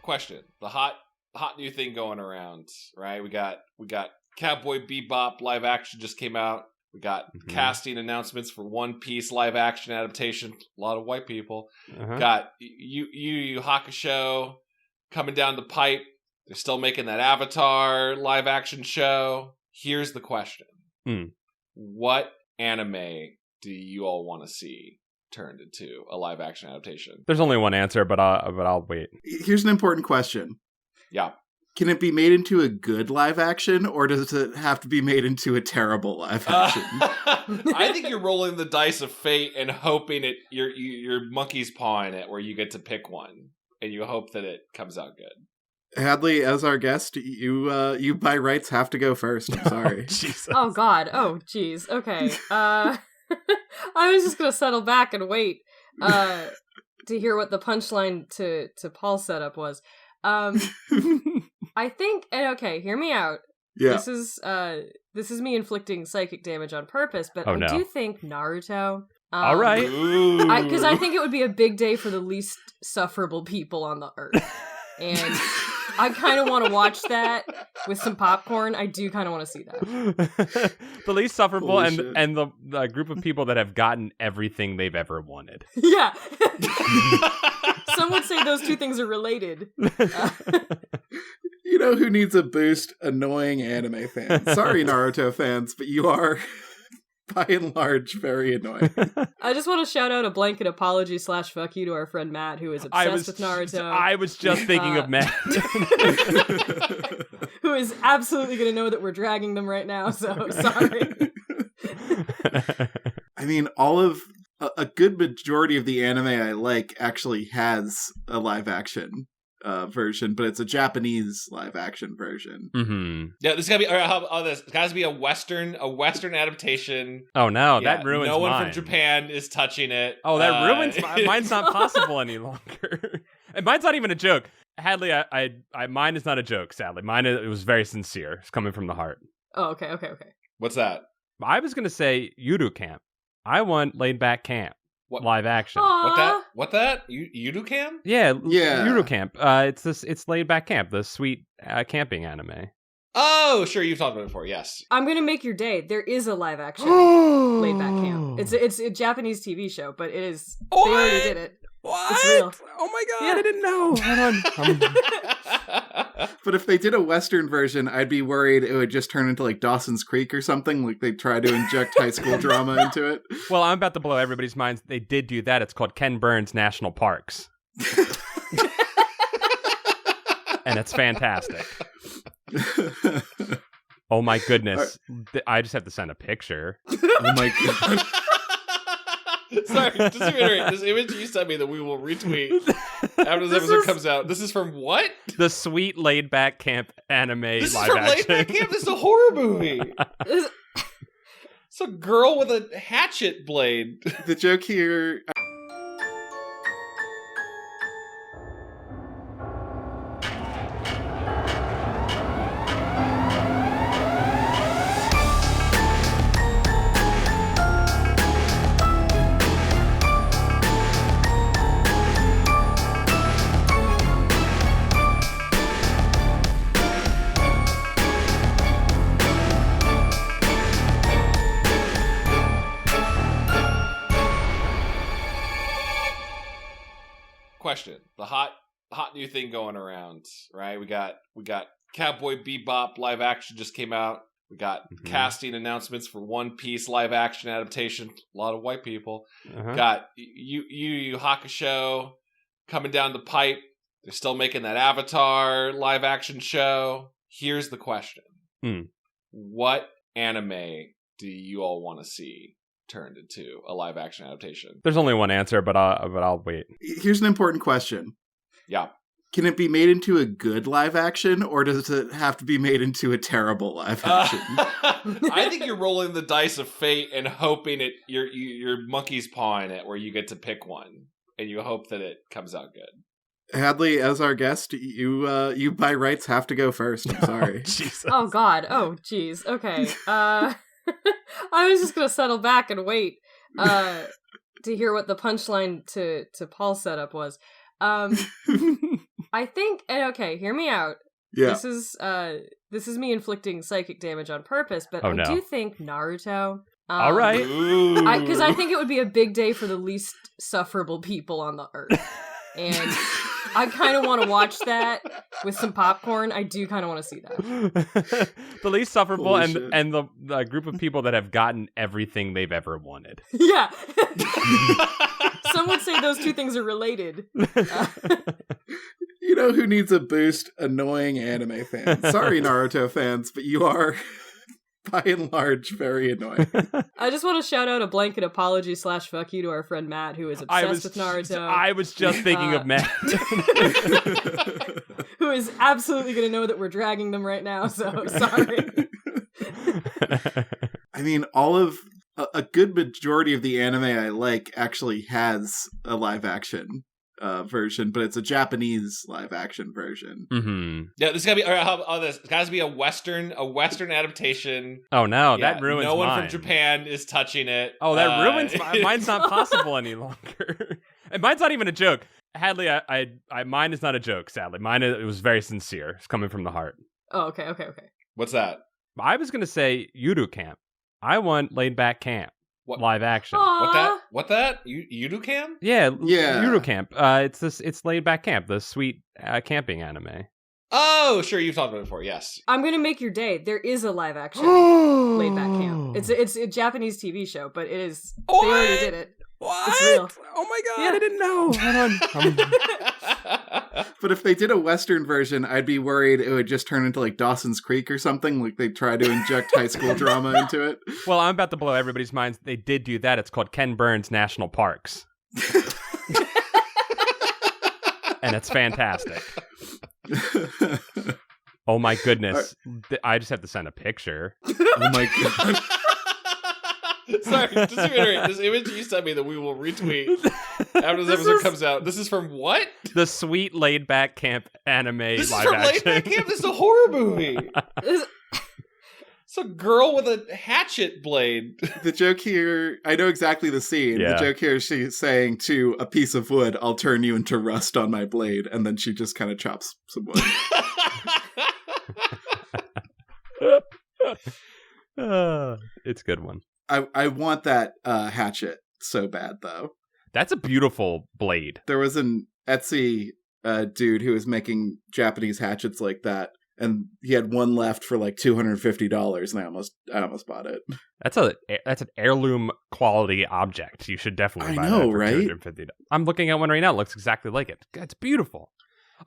Question: the hot new thing going around, right? We got Cowboy Bebop live action just came out. We got casting announcements for One Piece live action adaptation. A lot of white people. Got Yu Hakusho coming down the pipe. They're still making that Avatar live action show. Here's the question: what anime do you all want to see turned into a live action adaptation? There's only one answer, but I'll wait. Here's an important question. Yeah. Can it be made into a good live action, or does it have to be made into a terrible live action? I think you're rolling the dice of fate and hoping you're monkey's pawing it, where you get to pick one and you hope that it comes out good. Hadley, as our guest, you by rights have to go first. I'm sorry. Oh God. Oh jeez. Okay. I was just gonna settle back and wait to hear what the punchline to Paul's setup was. I think, and okay, hear me out. Yeah. This is me inflicting psychic damage on purpose, but I do think Naruto. All right. Because I think it would be a big day for the least sufferable people on the earth. And I kind of want to watch that with some popcorn. I do kind of want to see that. The least sufferable and the group of people that have gotten everything they've ever wanted. Yeah. Some would say those two things are related. You know who needs a boost? Annoying anime fans. Sorry, Naruto fans, but you are, by and large, very annoying. I just want to shout out a blanket apology / fuck you to our friend Matt, who is obsessed with Naruto. I was just thinking of Matt. Who is absolutely going to know that we're dragging them right now, so sorry. I mean, a good majority of the anime I like actually has a live action version, but it's a Japanese live action version. Mm-hmm. Yeah, this gotta be. This has to be a Western adaptation. Oh no, Yeah, that ruins. No one mine. from Japan is touching it. Oh, that ruins. Mine's not possible any longer. And mine's not even a joke. Hadley, mine is not a joke. Sadly, it was very sincere. It's coming from the heart. Oh, okay. What's that? I was gonna say Yuru Camp. I want Laid Back Camp. What? Live action. Aww. What that? You do cam? Yeah. Yuru Camp. It's Laid Back Camp, the sweet camping anime. Oh, sure, you've talked about it before. Yes. I'm gonna make your day. There is a live action Laid Back Camp. It's a Japanese TV show, but it is. What? They already did it. What? It's real. Oh my god! Yeah. I didn't know. Hold on. But if they did a Western version, I'd be worried it would just turn into like Dawson's Creek or something. Like they try to inject high school drama into it. Well, I'm about to blow everybody's minds. They did do that. It's called Ken Burns National Parks. And it's fantastic. Oh my goodness. I just have to send a picture. Oh my god. Sorry, just to reiterate, this image you sent me that we will retweet after this episode comes out. This is from what? The sweet Laid Back Camp anime This live is from action. Laid Back Camp. This is a horror movie. It's a girl with a hatchet blade. The joke here. Question: the hot new thing going around, right? We got Cowboy Bebop live action just came out. We got casting announcements for One Piece live action adaptation. A lot of white people. Got Yu Hakusho coming down the pipe. They're still making that Avatar live action show. Here's the question: what anime do you all want to see turned into a live action adaptation? There's only one answer, but I'll wait. Here's an important question. Yeah. Can it be made into a good live action, or does it have to be made into a terrible live action? I think you're rolling the dice of fate and hoping you're monkey's pawing it, where you get to pick one and you hope that it comes out good. Hadley, as our guest, you by rights have to go first. I'm sorry. Jesus. Oh God. Oh jeez. Okay. I was just gonna settle back and wait to hear what the punchline to Paul's setup was. I I think, and okay, hear me out. Yeah. This is me inflicting psychic damage on purpose, but I do think Naruto. All right. Because I think it would be a big day for the least sufferable people on the earth. And I kind of want to watch that with some popcorn. I do kind of want to see that. The least sufferable Holy and the group of people that have gotten everything they've ever wanted. Yeah. Some would say those two things are related. You know who needs a boost? Annoying anime fans. Sorry, Naruto fans, but you are, by and large, very annoying. I just want to shout out a blanket apology / fuck you to our friend Matt, who is obsessed with Naruto. I was just thinking of Matt. Who is absolutely going to know that we're dragging them right now, so sorry. I mean, a good majority of the anime I like actually has a live action version, but it's a Japanese live action version. Mm-hmm. Yeah, this gotta be. How about this? It's gotta be a Western adaptation. Oh no, Yeah, that ruins no one mine. from Japan is touching it. Oh, that ruins mine's not possible any longer. And mine's not even a joke. Hadley, mine is not a joke. Sadly, it was very sincere. It's coming from the heart. Oh, okay. What's that? I was gonna say Yudu Camp. I want Laid Back Camp. What? Live action? What that? You do cam? Yeah. Yeah. Yudu Camp. It's Laid Back Camp, the sweet camping anime. Oh, sure, you've talked about it before. Yes. I'm gonna make your day. There is a live action Laid Back Camp. It's a Japanese TV show, but it is. What? They already did it. What? It's real. Oh my god! Yeah. I didn't know. Hold on. But if they did a Western version, I'd be worried it would just turn into like Dawson's Creek or something. Like they try to inject high school drama into it. Well, I'm about to blow everybody's minds. They did do that. It's called Ken Burns National Parks. And it's fantastic. Oh my goodness. I just have to send a picture. Oh my god. Sorry, just to reiterate, this image you sent me that we will retweet after this episode comes out. This is from what? The sweet Laid Back Camp anime This live is from action. Laid Back Camp. This is a horror movie. It's a girl with a hatchet blade. The joke here, I know exactly the scene. Yeah. The joke here, she's saying to a piece of wood, "I'll turn you into rust on my blade," and then she just kind of chops some wood. It's a good one. I want that hatchet so bad, though. That's a beautiful blade. There was an Etsy dude who was making Japanese hatchets like that, and he had one left for like $250, and I almost bought it. That's an heirloom quality object. You should definitely buy I know, that for right? $250. I'm looking at one right now. It looks exactly like it. It's beautiful.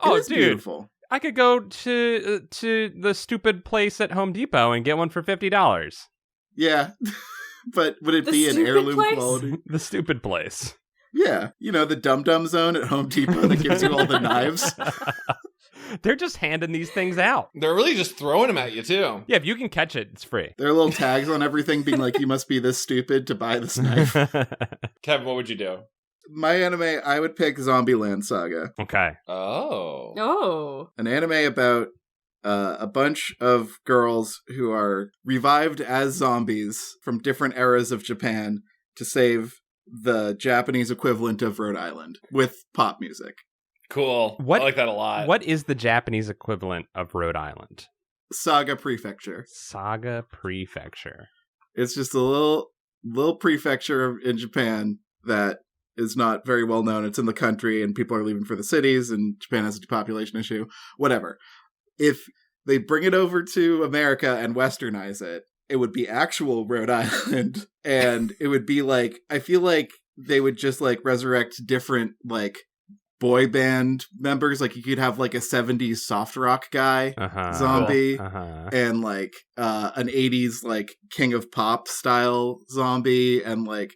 It is dude, beautiful. I could go to the stupid place at Home Depot and get one for $50. Yeah, but would it The be an stupid heirloom place? quality? The stupid place. Yeah, you know, the Dum Dum Zone at Home Depot that gives you all the knives. They're just handing these things out. They're really just throwing them at you, too. Yeah, if you can catch it, it's free. There are little tags on everything being like, "You must be this stupid to buy this knife." Kevin, what would you do? My anime, I would pick Zombieland Saga. Okay. Oh. Oh. An anime about a bunch of girls who are revived as zombies from different eras of Japan to save the Japanese equivalent of Rhode Island with pop music. Cool. What- I like that a lot. What is the Japanese equivalent of Rhode Island? Saga Prefecture. Saga Prefecture. It's just a little prefecture in Japan that is not very well known. It's in the country and people are leaving for the cities and Japan has a depopulation issue. Whatever. If they bring it over to America and westernize it, it would be actual Rhode Island. And it would be like, I feel like they would just like resurrect different like boy band members. Like you could have like a 70s soft rock guy zombie and like an 80s like King of Pop style zombie, and like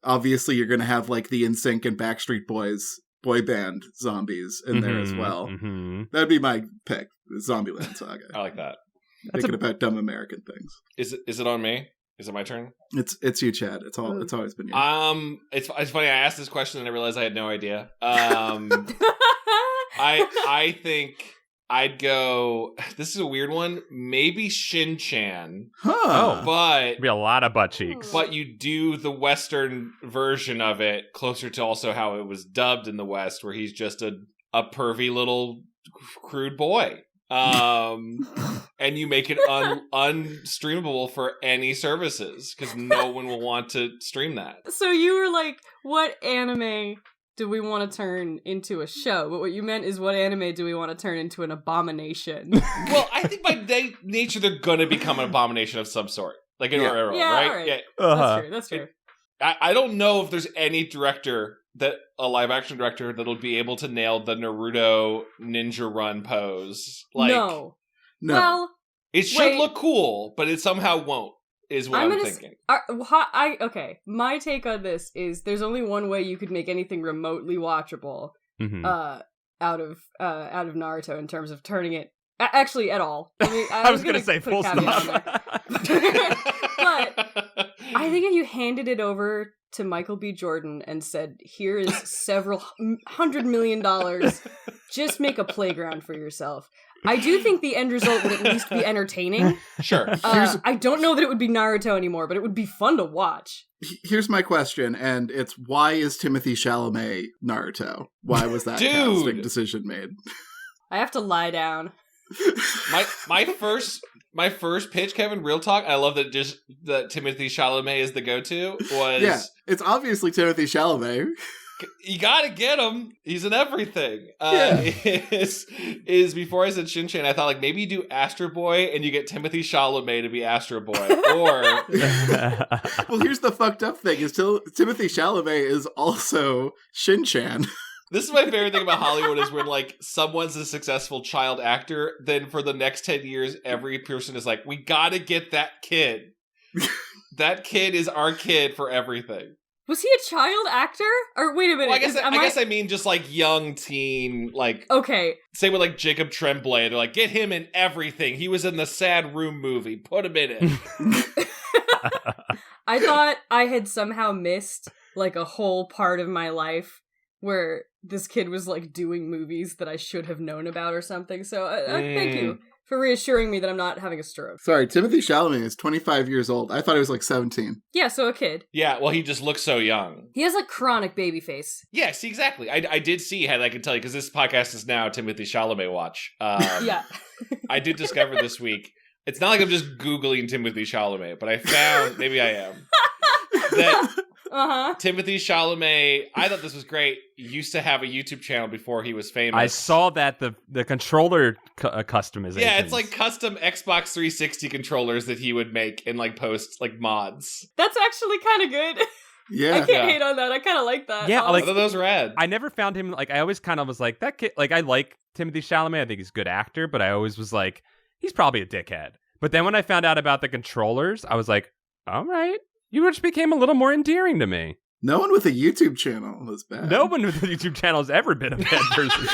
obviously you're gonna have like the NSYNC and Backstreet Boys boy band zombies in there as well. Mm-hmm. That'd be my pick, Zombieland Saga. I like that. Thinking about dumb American things. Is it on me? Is it my turn? It's you, Chad. It's always been you. It's funny. I asked this question and I realized I had no idea. I think I'd go. This is a weird one. Maybe Shin-chan. Huh. But There'd be a lot of butt cheeks. But you do the Western version of it closer to also how it was dubbed in the West, where he's just a a pervy little crude boy. And you make it unstreamable for any services because no one will want to stream that. So you were like, what anime do we want to turn into a show? But what you meant is, what anime do we want to turn into an abomination? Well, I think by nature they're gonna become an abomination of some sort, like in our era, right? Right. Yeah, That's true. I don't know if there's any director a live action director that'll be able to nail the Naruto ninja run pose. Like, no. No. Well, it should look cool, but it somehow won't. Is what I'm thinking. Okay. My take on this is there's only one way you could make anything remotely watchable out of Naruto in terms of turning it actually at all. I mean, I was gonna say full stop. But I think if you handed it over to Michael B. Jordan and said, "Here is several $100 million, just make a playground for yourself." I do think the end result would at least be entertaining. Sure. I don't know that it would be Naruto anymore, but it would be fun to watch. Here's my question, and it's, why is Timothée Chalamet Naruto? Why was that casting decision made? I have to lie down. My first pitch, Kevin, real talk, I love that Timothée Chalamet is the go-to, was... Yeah, it's obviously Timothée Chalamet. You gotta get him. He's in everything. Is before I said Shin-Chan, I thought like maybe you do Astro Boy and you get Timothée Chalamet to be Astro Boy. Or well, here's the fucked up thing: is Timothée Chalamet is also Shin-Chan. This is my favorite thing about Hollywood is when like someone's a successful child actor, then for the next 10 years, every person is like, we gotta get that kid. That kid is our kid for everything. Was he a child actor? Or wait a minute. Well, I guess I mean just like young teen, like... Okay. Say with like Jacob Tremblay, they're like, get him in everything. He was in the Sad Room movie. Put him in it. I thought I had somehow missed like a whole part of my life where this kid was like doing movies that I should have known about or something. So thank you for reassuring me that I'm not having a stroke. Sorry, Timothée Chalamet is 25 years old. I thought he was like 17. Yeah, so a kid. Yeah, well, he just looks so young. He has a chronic baby face. Yes, exactly. I did see, I can tell you, because this podcast is now Timothée Chalamet Watch. Yeah. I did discover this week, it's not like I'm just Googling Timothée Chalamet, but I found, maybe I am, that Timothée Chalamet, I thought this was great, used to have a YouTube channel before he was famous. I saw that the controller customization. Yeah, it's like custom Xbox 360 controllers that he would make and like post like mods. That's actually kind of good. Yeah. I can't hate on that. I kind of like that. Yeah, like, I thought those rad. I never found him, like, I always kind of was like, that kid, like, I like Timothée Chalamet, I think he's a good actor, but I always was like, he's probably a dickhead. But then when I found out about the controllers, I was like, all right. You just became a little more endearing to me. No one with a YouTube channel was bad. No one with a YouTube channel has ever been a bad person.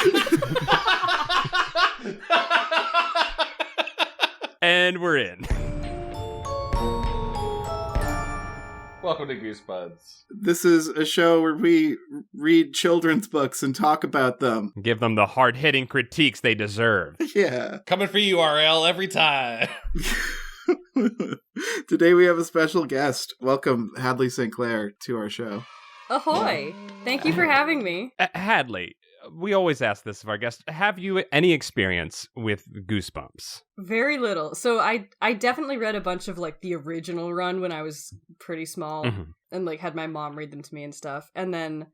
And we're in. Welcome to Goosebuds. This is a show where we read children's books and talk about them. Give them the hard-hitting critiques they deserve. Yeah. Coming for you, RL, every time. Today we have a special guest. Welcome, Hadley St. Clair, to our show. Ahoy! Thank you for having me. Hadley, we always ask this of our guests. Have you any experience with Goosebumps? Very little. So I definitely read a bunch of like the original run when I was pretty small and like had my mom read them to me and stuff. And then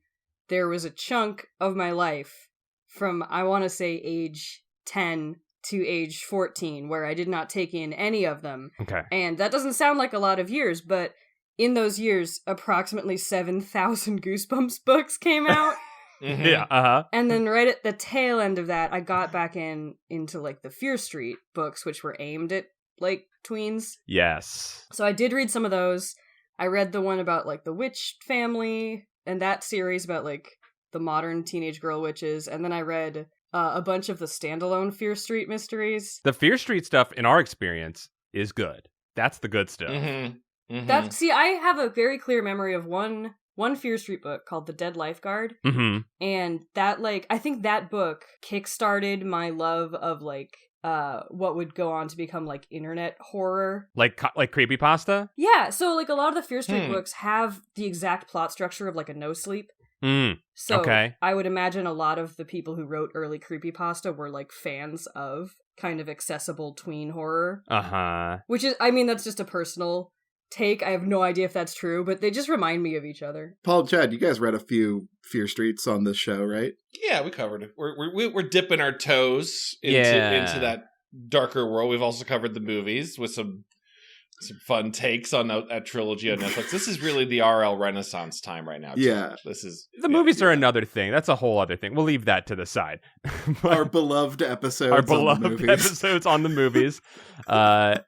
there was a chunk of my life from, I want to say, age 10 to age 14 where I did not take in any of them. Okay. And that doesn't sound like a lot of years, but in those years, approximately 7,000 Goosebumps books came out. Yeah, And then right at the tail end of that, I got back into like the Fear Street books, which were aimed at like tweens. Yes. So I did read some of those. I read the one about like the witch family and that series about like the modern teenage girl witches. And then I read a bunch of the standalone Fear Street mysteries. The Fear Street stuff, in our experience, is good. That's the good stuff. See, I have a very clear memory of one Fear Street book called The Dead Lifeguard. And that, like, I think that book kickstarted my love of, like, what would go on to become, like, internet horror. Like creepypasta? Yeah, so, like, a lot of the Fear Street books have the exact plot structure of, like, a No Sleep. So okay. I would imagine a lot of the people who wrote early creepypasta were like fans of kind of accessible tween horror. Uh-huh. Which is, I mean, that's just a personal take. I have no idea if that's true, but they just remind me of each other. Paul and Chad, you guys read a few Fear Streets on this show, right? Yeah, we covered it. We're dipping our toes into that darker world. We've also covered the movies with some fun takes on that trilogy on Netflix. This is really the RL Renaissance time right now. Yeah. This is The movies are another thing. That's a whole other thing. We'll leave that to the side. Our beloved episodes Our beloved episodes on the movies. I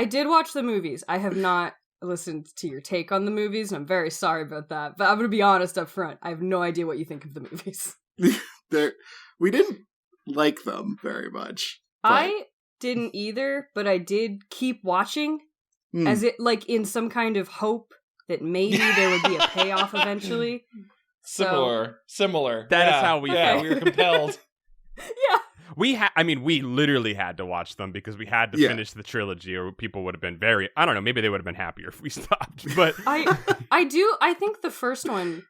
did watch the movies. I have not listened to your take on the movies, and I'm very sorry about that. But I'm going to be honest up front. I have no idea what you think of the movies. We didn't like them very much. But... I didn't either, but I did keep watching. As it, like, in some kind of hope that maybe there would be a payoff eventually. Similar. That is how we felt. We were compelled. Yeah. We literally had to watch them because we had to finish the trilogy, or people would have been I don't know, maybe they would have been happier if we stopped. But I think the first one,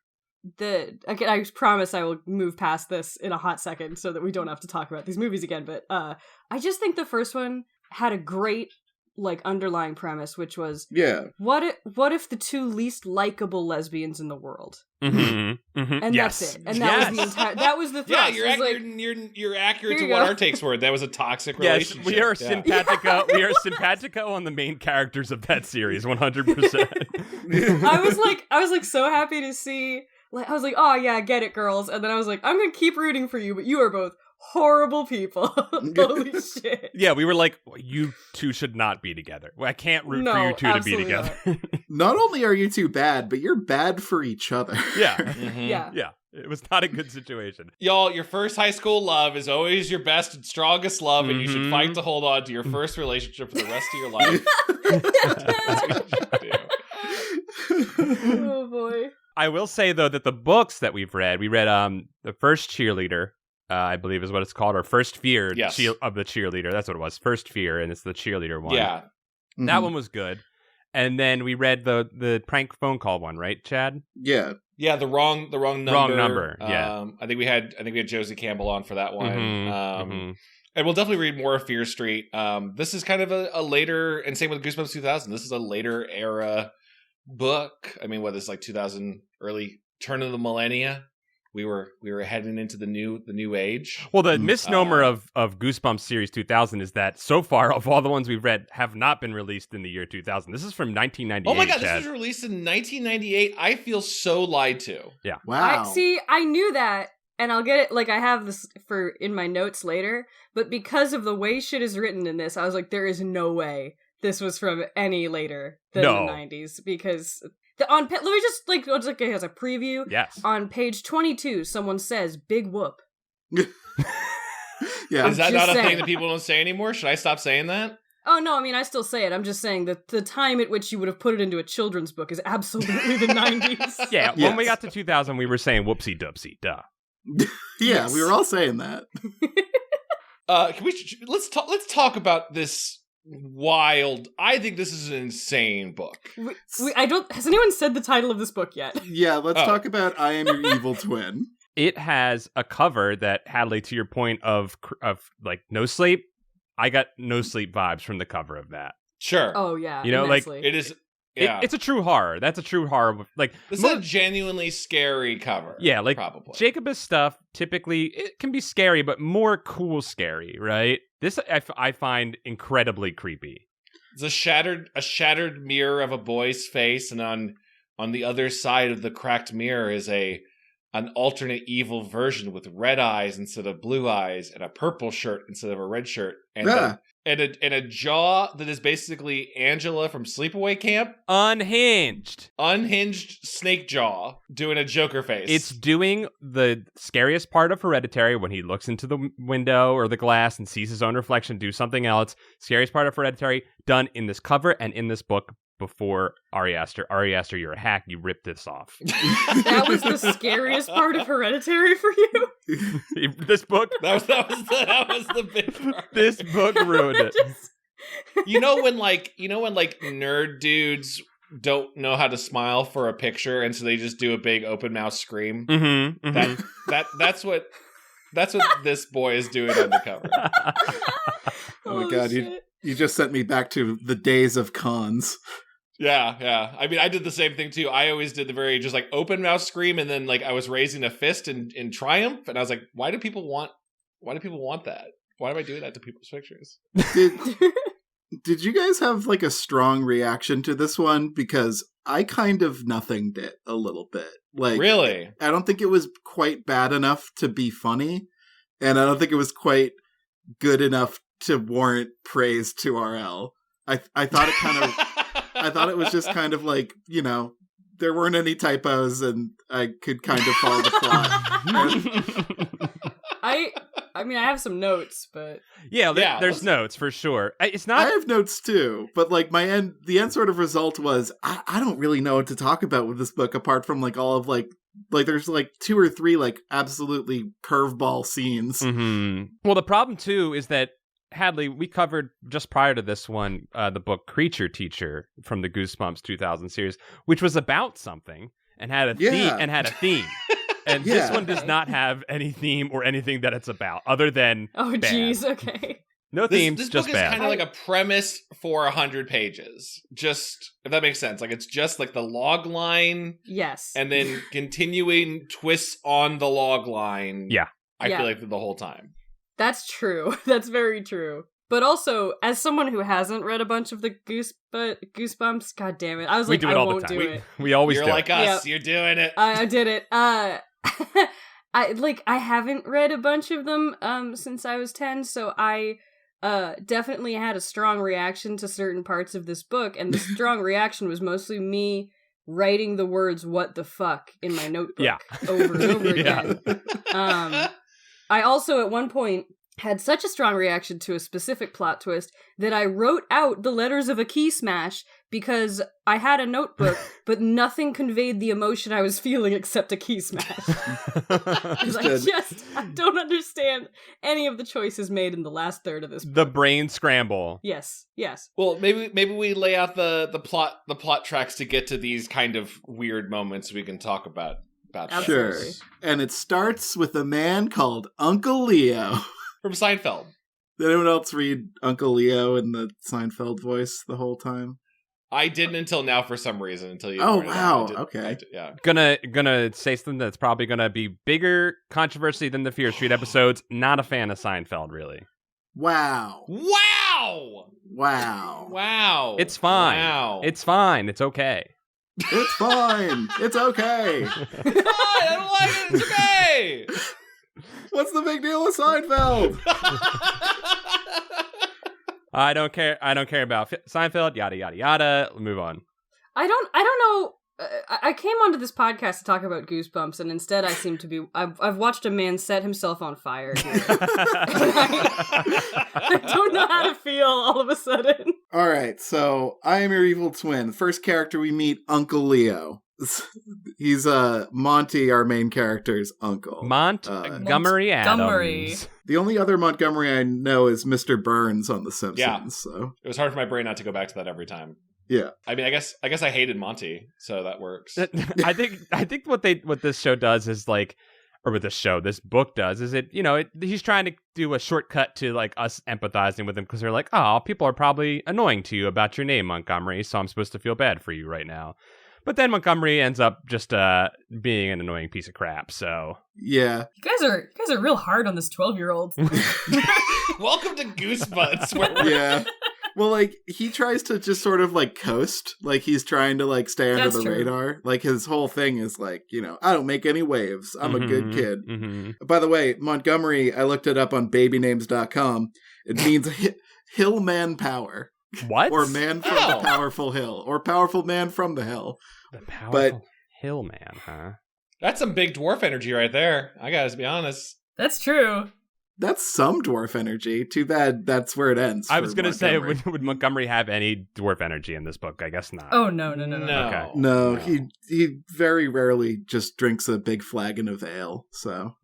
I promise I will move past this in a hot second so that we don't have to talk about these movies again, but I just think the first one had a great like underlying premise, which was what if the two least likable lesbians in the world, and that's it, and that was the entire the thrust. You're accurate to what our takes were. That was a toxic relationship. We are simpatico. We are simpatico on the main characters of that series, 100%. I was like so happy to see. Like, I was like, oh yeah, get it, girls, and then I was like, I'm gonna keep rooting for you, but you are both horrible people. Holy shit. Yeah, we were like, you two should not be together. I can't root for you two to be together. Not only are you two bad, but you're bad for each other. Yeah. Yeah. It was not a good situation. Y'all, your first high school love is always your best and strongest love, and you should fight to hold on to your first relationship for the rest of your life. That's what you should do. Oh boy. I will say, though, that the books that we read the first cheerleader, I believe is what it's called, or First Fear of the cheerleader. That's what it was. First Fear, and it's the cheerleader one. Yeah. That one was good. And then we read the prank phone call one, right, Chad? Yeah. Yeah, the wrong number. Wrong number. Yeah. I think we had Josie Campbell on for that one. And we'll definitely read more of Fear Street. This is kind of a later, and same with Goosebumps 2000. This is a later era book. I mean, what is like 2000, early turn of the millennia? We were heading into the new age. Well, the misnomer of Goosebumps series 2000 is that so far of all the ones we've read have not been released in the year 2000. This is from 1998. Oh my god, Chad. This was released in 1998. I feel so lied to. Yeah. Wow. I knew that, and I'll get it. Like, I have this in my notes later, but because of the way shit is written in this, I was like, there is no way this was from any later than the 90s, because let me just like as a preview. Yes. On page 22, someone says "big whoop." Yeah. Is that not a thing that people don't say anymore? Should I stop saying that? Oh no, I mean I still say it. I'm just saying that the time at which you would have put it into a children's book is absolutely the 90s. Yeah. When we got to 2000, we were saying "whoopsie doopsie duh." Yeah, we were all saying that. Let's talk about this. Wild. I think this is an insane book. Has anyone said the title of this book yet? Yeah, let's talk about I Am Your Evil Twin. It has a cover that, Hadley, to your point of like No Sleep, I got No Sleep vibes from the cover of that. Sure. Oh yeah. You know, immensely. like it is. Yeah. It's a true horror. That's a true horror. Like this is a genuinely scary cover. Yeah, like probably Jacobus stuff. Typically, it can be scary, but more cool scary, right? This I find incredibly creepy. It's a shattered mirror of a boy's face, and on the other side of the cracked mirror is an alternate evil version with red eyes instead of blue eyes, and a purple shirt instead of a red shirt, and a jaw that is basically Angela from Sleepaway Camp. Unhinged snake jaw doing a Joker face. It's doing the scariest part of Hereditary when he looks into the window or the glass and sees his own reflection do something else. Scariest part of Hereditary done in this cover and in this book. Before Ari Aster, you're a hack. You ripped this off. That was the scariest part of Hereditary for you. This book. That was the big part. This book ruined it. You know when nerd dudes don't know how to smile for a picture, and so they just do a big open mouth scream. Mm-hmm, mm-hmm. That's what this boy is doing undercover. Oh my god, you just sent me back to the days of cons. Yeah. I mean, I did the same thing too. I always did the very just like open mouth scream, and then like I was raising a fist in triumph, and I was like, why do people want that? Why am I doing that to people's pictures? Did you guys have like a strong reaction to this one? Because I kind of nothinged it a little bit. Like, really? I don't think it was quite bad enough to be funny, and I don't think it was quite good enough to warrant praise to RL. I thought it kind of I thought it was just kind of like, you know, there weren't any typos and I could kind of follow the plot. I mean, I have some notes, but there's notes for sure. It's not. I have notes too, but like the end sort of result was I don't really know what to talk about with this book apart from like all of like there's like 2 or 3 like absolutely curveball scenes. Mm-hmm. Well, the problem too is that Hadley, we covered just prior to this one the book Creature Teacher from the Goosebumps 2000 series, which was about something and had a theme. And this one does not have any theme or anything that it's about, other than geez, okay. No themes, this just book bad. is kind of like a premise for 100 pages. Just, if that makes sense. Like, it's just like the log line. Yes. And then continuing twists on the log line. Yeah. I feel like the whole time. That's true. That's very true. But also, as someone who hasn't read a bunch of the Goosebumps, god damn it, I was like, I won't do it. We always do. You're like us. Yep. You're doing it. I did it. I haven't read a bunch of them since I was 10, so I definitely had a strong reaction to certain parts of this book, and the strong reaction was mostly me writing the words "what the fuck" in my notebook over and over again. I also at one point had such a strong reaction to a specific plot twist that I wrote out the letters of a key smash because I had a notebook, but nothing conveyed the emotion I was feeling except a key smash. I don't understand any of the choices made in the last third of this book. The brain scramble. Yes. Well, maybe we lay out the plot tracks to get to these kind of weird moments we can talk about. Sure. And it starts with a man called Uncle Leo. From Seinfeld. Did anyone else read Uncle Leo in the Seinfeld voice the whole time? I didn't until now for some reason. Until you. Oh wow! Okay. Gonna say something that's probably gonna be bigger controversy than the Fear Street episodes. Not a fan of Seinfeld, really. Wow. It's fine. Wow. It's fine. It's okay. It's fine. It's okay. It's fine. I don't like it. It's okay. What's the big deal with Seinfeld? I don't care about Seinfeld. Yada yada yada. Move on. I don't know. I came onto this podcast to talk about Goosebumps, and instead I seem to be. I've watched a man set himself on fire. I don't know how to feel all of a sudden. All right, so I am your evil twin. First character we meet, Uncle Leo. He's Monty, our main character's uncle. Montgomery Adams. The only other Montgomery I know is Mr. Burns on The Simpsons. Yeah. So it was hard for my brain not to go back to that every time. Yeah. I mean, I guess I hated Monty, so that works. I think what this show does is like, or what this book does is he's trying to do a shortcut to like us empathizing with him because they're like, oh, people are probably annoying to you about your name, Montgomery, so I'm supposed to feel bad for you right now. But then Montgomery ends up just being an annoying piece of crap. So yeah, you guys are real hard on this 12-year-old. Welcome to Goosebuds. Yeah. Well, like, he tries to just sort of, like, coast. Like, he's trying to, like, stay under the radar. Like, his whole thing is, like, I don't make any waves. I'm a good kid. Mm-hmm. By the way, Montgomery, I looked it up on babynames.com. It means hill man power. What? Or man from the powerful hill. Or powerful man from the hill. The powerful hill man, huh? That's some big dwarf energy right there. I gotta be honest. That's true. That's some dwarf energy. Too bad that's where it ends. I was going to say, would Montgomery have any dwarf energy in this book? I guess not. Oh, no. Okay. No, he very rarely just drinks a big flagon of ale, so.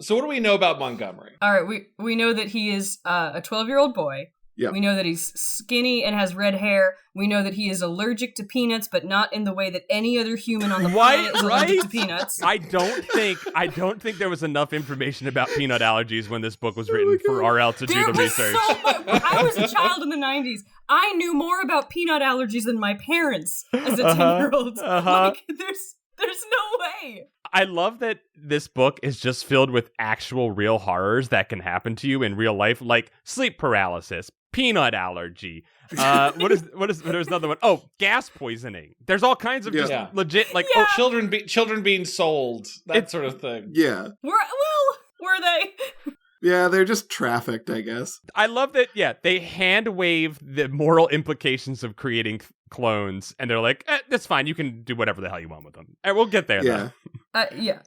So what do we know about Montgomery? All right, we know that he is a 12-year-old boy Yep. We know that he's skinny and has red hair. We know that he is allergic to peanuts, but not in the way that any other human on the planet is allergic to peanuts. I don't think there was enough information about peanut allergies when this book was written for RL to do the research. So much. I was a child in the 90s. I knew more about peanut allergies than my parents as a 10-year-old. Like, there's no way. I love that this book is just filled with actual real horrors that can happen to you in real life, like sleep paralysis, peanut allergy. There's another one. Oh, gas poisoning. There's all kinds of just legit, like, children being sold, that sort of thing. Yeah. Were they? Yeah, they're just trafficked, I guess. I love that, they hand wave the moral implications of creating clones, and they're like, that's fine, you can do whatever the hell you want with them. And we'll get there, though. Yeah.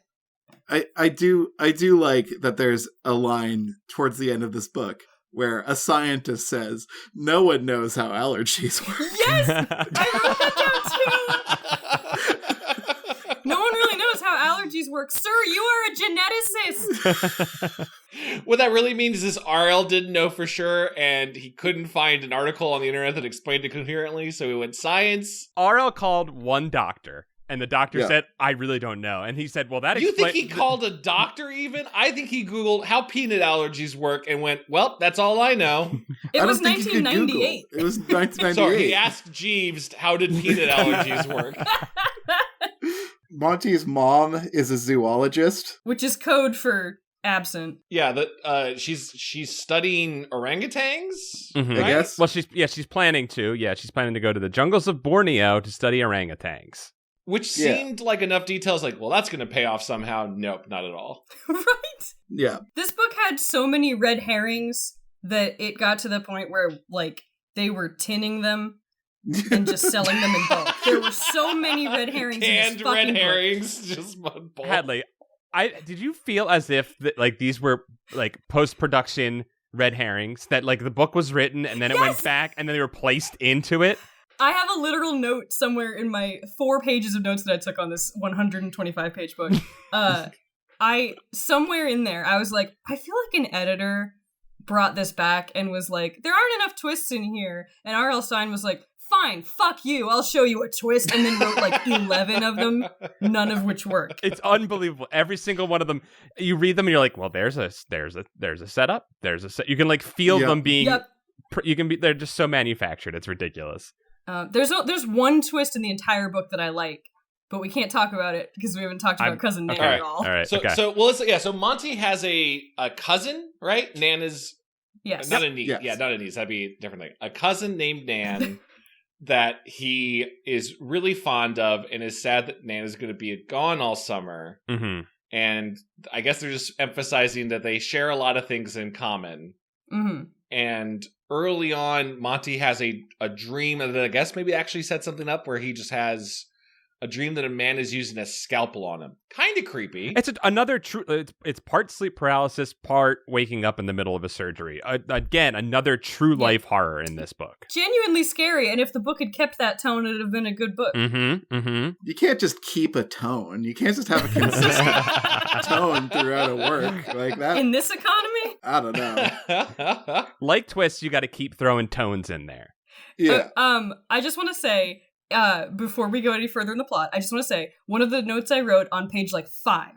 I do like that there's a line towards the end of this book where a scientist says, no one knows how allergies work. Yes! I wrote that down, too! No one really knows how allergies work. Sir, you are a geneticist! What that really means is RL didn't know for sure, and he couldn't find an article on the internet that explained it coherently, so he went science. RL called one doctor, and the doctor said, I really don't know. And he said, well, that You think he called a doctor even? I think he Googled how peanut allergies work and went, well, that's all I know. It was 1998. It was 1998. Sorry, he asked Jeeves, how did peanut allergies work? Monty's mom is a zoologist. Which is code for absent. Yeah, she's studying orangutans, right? I guess. Well, she's planning to. Yeah, she's planning to go to the jungles of Borneo to study orangutans. Which seemed like enough details, like, well, that's going to pay off somehow. Nope, not at all. Right? Yeah. This book had so many red herrings that it got to the point where, like, they were tinning them and just selling them in bulk. There were so many red herrings in this fucking red herrings, book. just bulk. Hadley, did you feel as if these were like post-production red herrings, that like the book was written and then it went back and then they were placed into it? I have a literal note somewhere in my 4 pages of notes that I took on this 125-page book. Somewhere in there, I was like, I feel like an editor brought this back and was like, there aren't enough twists in here. And R.L. Stine was like, fine, fuck you, I'll show you a twist, and then wrote like 11 of them, none of which work. It's unbelievable. Every single one of them, you read them and you're like, well, there's a setup, you can like feel them being, they're just so manufactured, it's ridiculous. There's one twist in the entire book that I like, but we can't talk about it because we haven't talked about Cousin Nan at all. All right. So Monty has a cousin, right? Nan is not a niece. Yes. Yeah, not a niece. That'd be a different thing. A cousin named Nan that he is really fond of, and is sad that Nan is going to be gone all summer. Mm-hmm. And I guess they're just emphasizing that they share a lot of things in common. Mm-hmm. And early on, Monty has a dream that I guess maybe actually set something up where he just has a dream that a man is using a scalpel on him. Kind of creepy. It's another true. It's part sleep paralysis, part waking up in the middle of a surgery. Again, another true life horror in this book. Genuinely scary, and if the book had kept that tone, it would have been a good book. Mm-hmm. Mm-hmm. You can't just keep a tone. You can't just have a consistent tone throughout a work like that. In this economy? I don't know. Like twists, you got to keep throwing tones in there. Yeah. I just want to say, before we go any further in the plot, I just want to say, one of the notes I wrote on page 5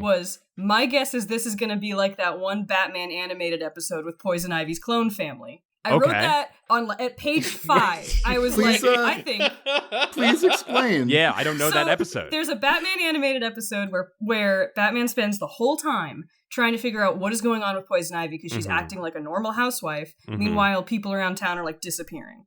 was, my guess is this is going to be like that one Batman animated episode with Poison Ivy's clone family. I wrote that at page 5. I was please, I think. Please explain. Yeah, I don't know that episode. There's a Batman animated episode where Batman spends the whole time trying to figure out what is going on with Poison Ivy because she's acting like a normal housewife. Meanwhile, people around town are like disappearing.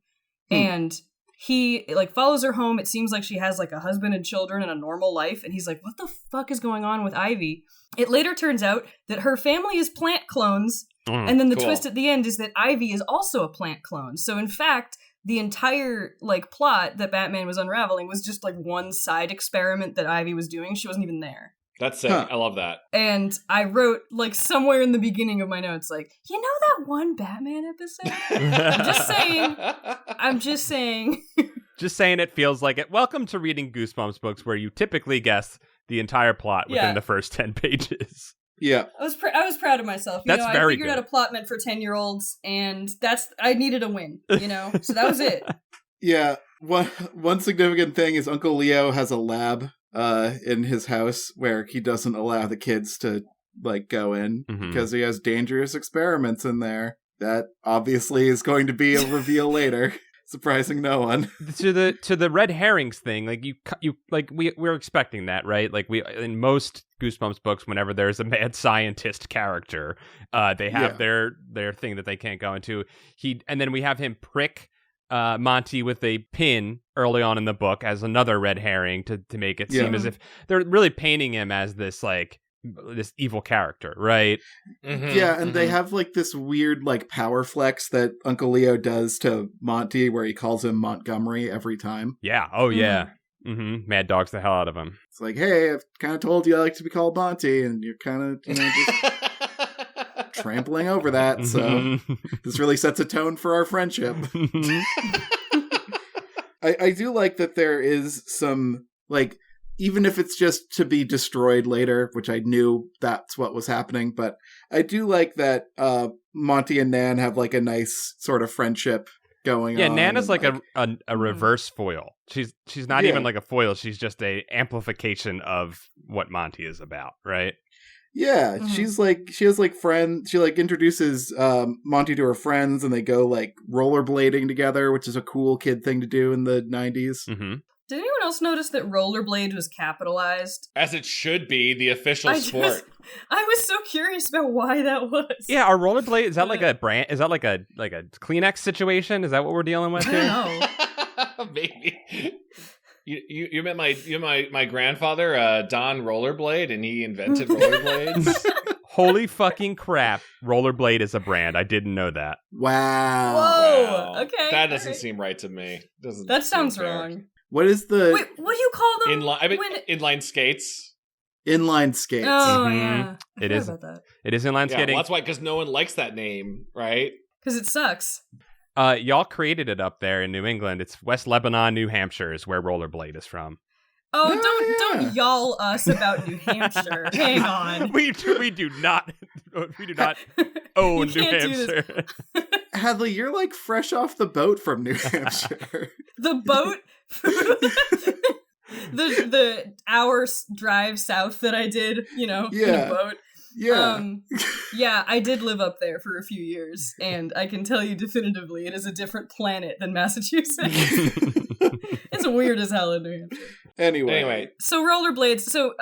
And he like follows her home. It seems like she has like a husband and children and a normal life. And he's like, what the fuck is going on with Ivy? It later turns out that her family is plant clones. And then the twist at the end is that Ivy is also a plant clone. So in fact, the entire like plot that Batman was unraveling was just like one side experiment that Ivy was doing. She wasn't even there. That's sick. I love that. And I wrote like somewhere in the beginning of my notes, like, you know that one Batman episode? I'm just saying. Just saying it feels like it. Welcome to reading Goosebumps books where you typically guess the entire plot within the first 10 pages. Yeah. I was proud of myself. That's I very figured good. out a plot meant for 10-year-olds, and I needed a win, So that was it. Yeah. One significant thing is Uncle Leo has a lab in his house where he doesn't allow the kids to go in because he has dangerous experiments in there. That obviously is going to be a reveal later. Surprising no one. To the red herrings thing, we're expecting that, right? Like we in most Goosebumps books, whenever there's a mad scientist character, they have their thing that they can't go into. And then we have him prick Monty with a pin early on in the book as another red herring to make it seem as if they're really painting him as this this evil character, right? Yeah, and they have this weird power flex that Uncle Leo does to Monty where he calls him Montgomery every time. Yeah. Oh yeah. Mad dogs the hell out of him. It's like, hey, I've kind of told you I like to be called Monty, and you're kind of just trampling over that. So this really sets a tone for our friendship. I do like that there is some even if it's just to be destroyed later, which I knew that's what was happening, but I do like that Monty and Nan have a nice sort of friendship going on. Yeah, Nan is a reverse foil. She's not even a foil. She's just a amplification of what Monty is about, right? Yeah, she's she has friends. She introduces Monty to her friends, and they go rollerblading together, which is a cool kid thing to do in the 90s. Did anyone else notice that rollerblade was capitalized? As it should be, the official sport. I was so curious about why that was. Yeah, our rollerblade, is that a brand? Is that like a Kleenex situation? Is that what we're dealing with here? I don't know. Maybe. You met my grandfather, Don Rollerblade, and he invented rollerblades. Holy fucking crap. Rollerblade is a brand. I didn't know that. Wow. Whoa. Wow. Okay. That doesn't seem right to me. That sounds wrong. What is the... Wait, what do you call them? Inline skates. Inline skates. Oh, yeah. It is. About that. It is inline skating. Well, that's why, because no one likes that name, right? Because it sucks. Y'all created it up there in New England. It's West Lebanon, New Hampshire is where rollerblade is from. Oh, don't y'all us about New Hampshire. Hang on. We do not own New Hampshire. Hadley, you're like fresh off the boat from New Hampshire. The boat? the hour drive south that I did, in a boat. Yeah. Yeah, I did live up there for a few years, and I can tell you definitively it is a different planet than Massachusetts. It's weird as hell in New Hampshire. Anyway. So rollerblades. So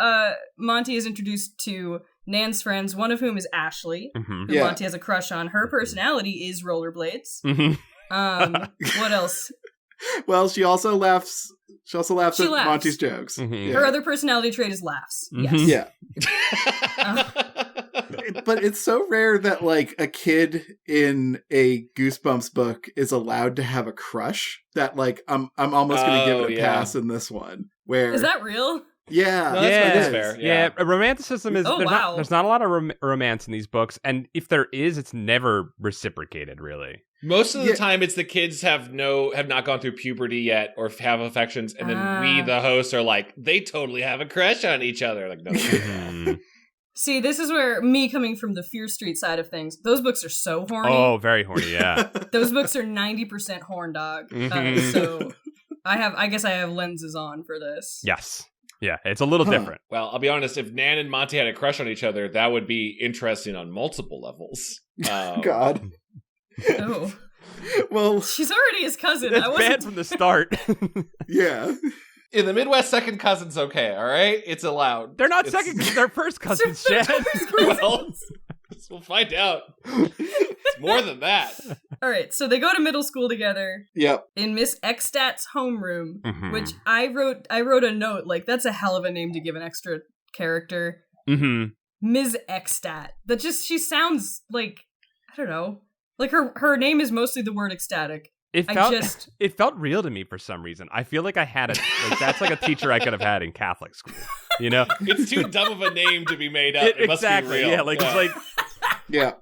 Monty is introduced to Nan's friends, one of whom is Ashley, who Monty has a crush on. Her personality is rollerblades. What else? Well, she also laughs at Monty's jokes. Yeah. Her other personality trait is laughs. Yes. Yeah. But it's so rare that a kid in a Goosebumps book is allowed to have a crush that I'm almost going to give it a pass in this one. Where is that real? Yeah, that's fair. Yeah, romanticism is there's not a lot of romance in these books, and if there is, it's never reciprocated, really. Most of the time, it's the kids have not gone through puberty yet or have affections, and then we, the hosts, are like, they totally have a crush on each other. Like, no. See, this is where me coming from the Fear Street side of things, those books are so horny. Oh, very horny, yeah. Those books are 90% horn dog. So I guess I have lenses on for this. Yes. Yeah, it's a little different. Well, I'll be honest, if Nan and Monty had a crush on each other, that would be interesting on multiple levels. God. Oh. Well, she's already his cousin. That's bad from the start. Yeah. In the Midwest, second cousin's okay, all right? It's allowed. They're not second cousins, they're first cousins, Chad. Well, we'll find out. It's more than that. All right, so they go to middle school together. Yep. In Miss Ekstat's homeroom, which I wrote a note, that's a hell of a name to give an extra character. Ms. Ekstat. She sounds I don't know. Her name is mostly the word ecstatic. It felt real to me for some reason. I feel like I had that's like a teacher I could have had in Catholic school. It's too dumb of a name to be made up. It must be real. Yeah, it's yeah.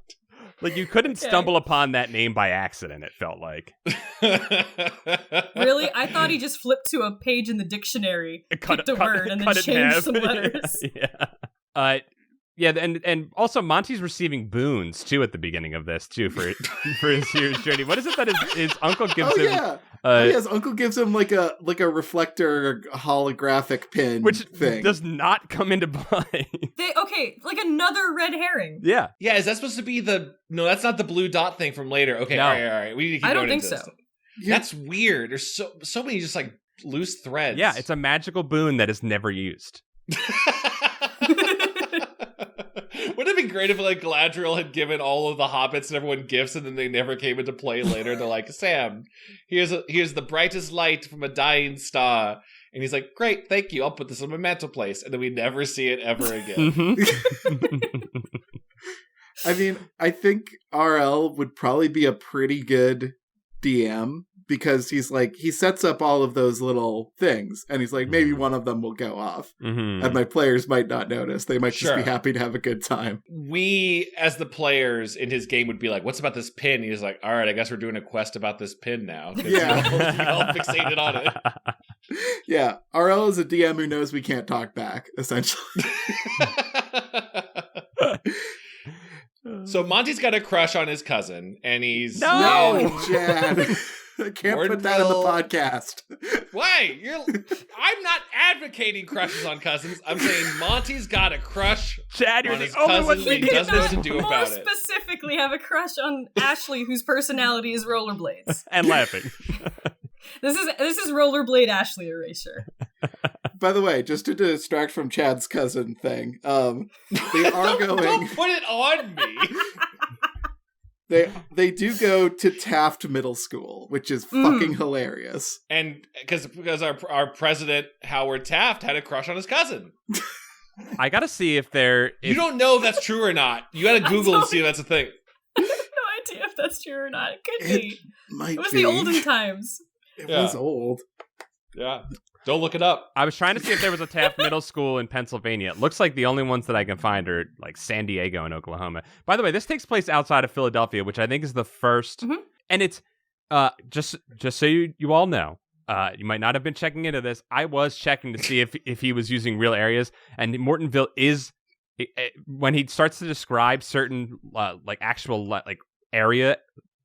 You couldn't stumble upon that name by accident, it felt like. Really? I thought he just flipped to a page in the dictionary, picked a word, and then changed some letters. Yeah. Yeah, and also Monty's receiving boons too at the beginning of this too for his hero's journey. What is it that his uncle gives him? Yeah. His uncle gives him like a reflector holographic pin, which thing. does not come into play. Like another red herring. Yeah. Yeah, is that supposed to be no, that's not the blue dot thing from later. Okay, No. all right. We need to keep I don't going think into so. this. That's weird. There's so many just like loose threads. Yeah, it's a magical boon that is never used. Wouldn't it be great if like Galadriel had given all of the hobbits and everyone gifts and then they never came into play later? They're like, Sam, here's the brightest light from a dying star. And he's like, great, thank you. I'll put this on my mantelpiece. And then we never see it ever again. Mhm. I mean, I think RL would probably be a pretty good DM because he sets up all of those little things and he's like, maybe one of them will go off and my players might not notice. They might just be happy to have a good time. We, as the players in his game, would be like, what's about this pin? He's like, all right, I guess we're doing a quest about this pin now. Yeah. you all fixated on it. Yeah. RL is a DM who knows we can't talk back, essentially. So Monty's got a crush on his cousin, and he's No, Chad. I can't put that in the podcast. Why? I'm not advocating crushes on cousins. I'm saying Monty's got a crush. Chad, you're on his the only one cousin. we He doesn't know what to do More about it. specifically, have a crush on Ashley, whose personality is rollerblades. and laughing. This is rollerblade Ashley erasure. By the way, just to distract from Chad's cousin thing, they are going. Don't put it on me. They do go to Taft Middle School, which is fucking hilarious. And because our president Howard Taft had a crush on his cousin. I gotta see if You don't know if that's true or not. You gotta Google and see if that's a thing. I have no idea if that's true or not. It could be. Might It was be. the olden times. It was old. Yeah. Don't look it up. I was trying to see if there was a Taft Middle School in Pennsylvania. It looks like the only ones that I can find are like San Diego and Oklahoma. By the way, this takes place outside of Philadelphia, which I think is the first. Mhm. And it's just so you all know, you might not have been checking into this. I was checking to see if he was using real areas, and Mortonville is when he starts to describe certain like actual like area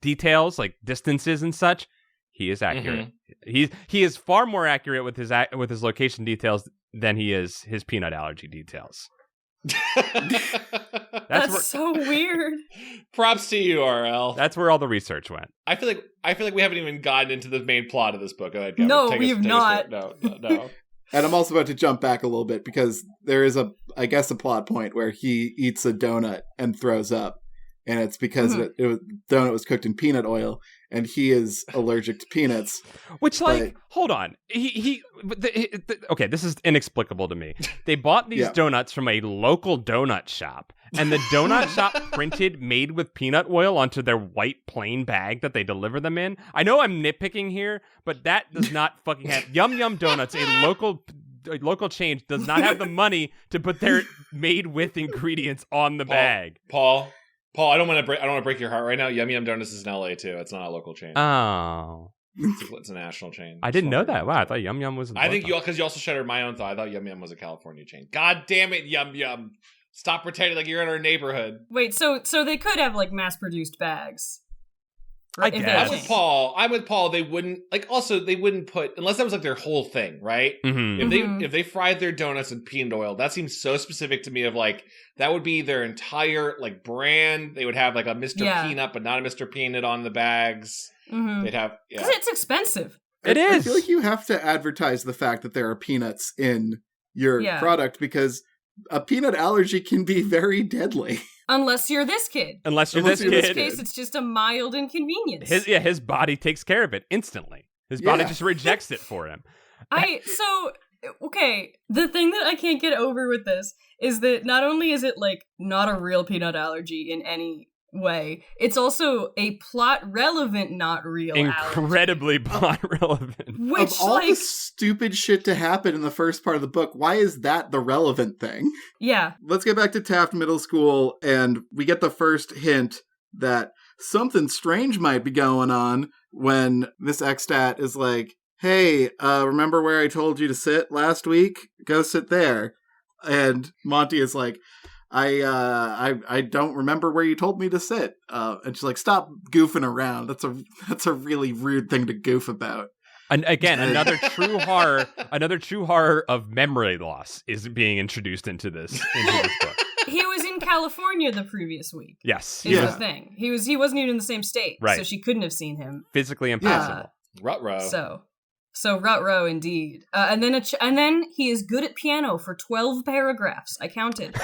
details, like distances and such. He is accurate. He is far more accurate with his location details than he is his peanut allergy details. That's so weird. Props to you, RL. That's where all the research went. I feel like we haven't even gotten into the main plot of this book. Go ahead, Gavin. No, Take we us- have take us not. through it. No. And I'm also about to jump back a little bit because there is a plot point where he eats a donut and throws up. And it's because donut was cooked in peanut oil, and he is allergic to peanuts. Which, like, hold on. Okay, this is inexplicable to me. They bought these donuts from a local donut shop, and the donut shop printed "made with peanut oil" onto their white plain bag that they deliver them in. I know I'm nitpicking here, but that does not fucking happen. Yum Yum Donuts, a local chain, does not have the money to put their made with ingredients on the bag. Paul, I don't want to break your heart right now. Yum Yum Donuts is in LA too. It's not a local chain. Oh. It's a national chain. I didn't know that. Wow, I thought Yum Yum was. I think because you also shattered my own thought. I thought Yum Yum was a California chain. God damn it, Yum Yum! Stop pretending like you're in our neighborhood. Wait, so they could have like mass-produced bags. I If they guess. changed. I'm with Paul. They wouldn't put unless that was like their whole thing, right? Mm-hmm. If they fried their donuts in peanut oil, that seems so specific to me. Of like that would be their entire like brand. They would have like a Mr. Peanut, but not a Mr. Peanut on the bags. They'd have because it's expensive. It is. I feel like you have to advertise the fact that there are peanuts in your product because a peanut allergy can be very deadly. Unless you're this kid. Unless you're Unless this you're In kid. this case, it's just a mild inconvenience. His body takes care of it instantly. His body just rejects it for him. Okay, the thing that I can't get over with this is that not only is it like not a real peanut allergy in any way, it's also a plot relevant not real Incredibly plot relevant. Which of all the stupid shit to happen in the first part of the book, why is that the relevant thing? Yeah. Let's get back to Taft Middle School, and we get the first hint that something strange might be going on when Miss Xstat is like, hey, remember where I told you to sit last week? Go sit there. And Monty is like, I don't remember where you told me to sit. And she's like, stop goofing around. That's a really rude thing to goof about. And again, another true horror of memory loss is being introduced into this book. He was in California the previous week. Yes. Is the thing. He wasn't even in the same state. Right. So she couldn't have seen him. Physically impossible. Ruh-roh. So Ruh-roh indeed. And then he is good at piano for 12 paragraphs. I counted.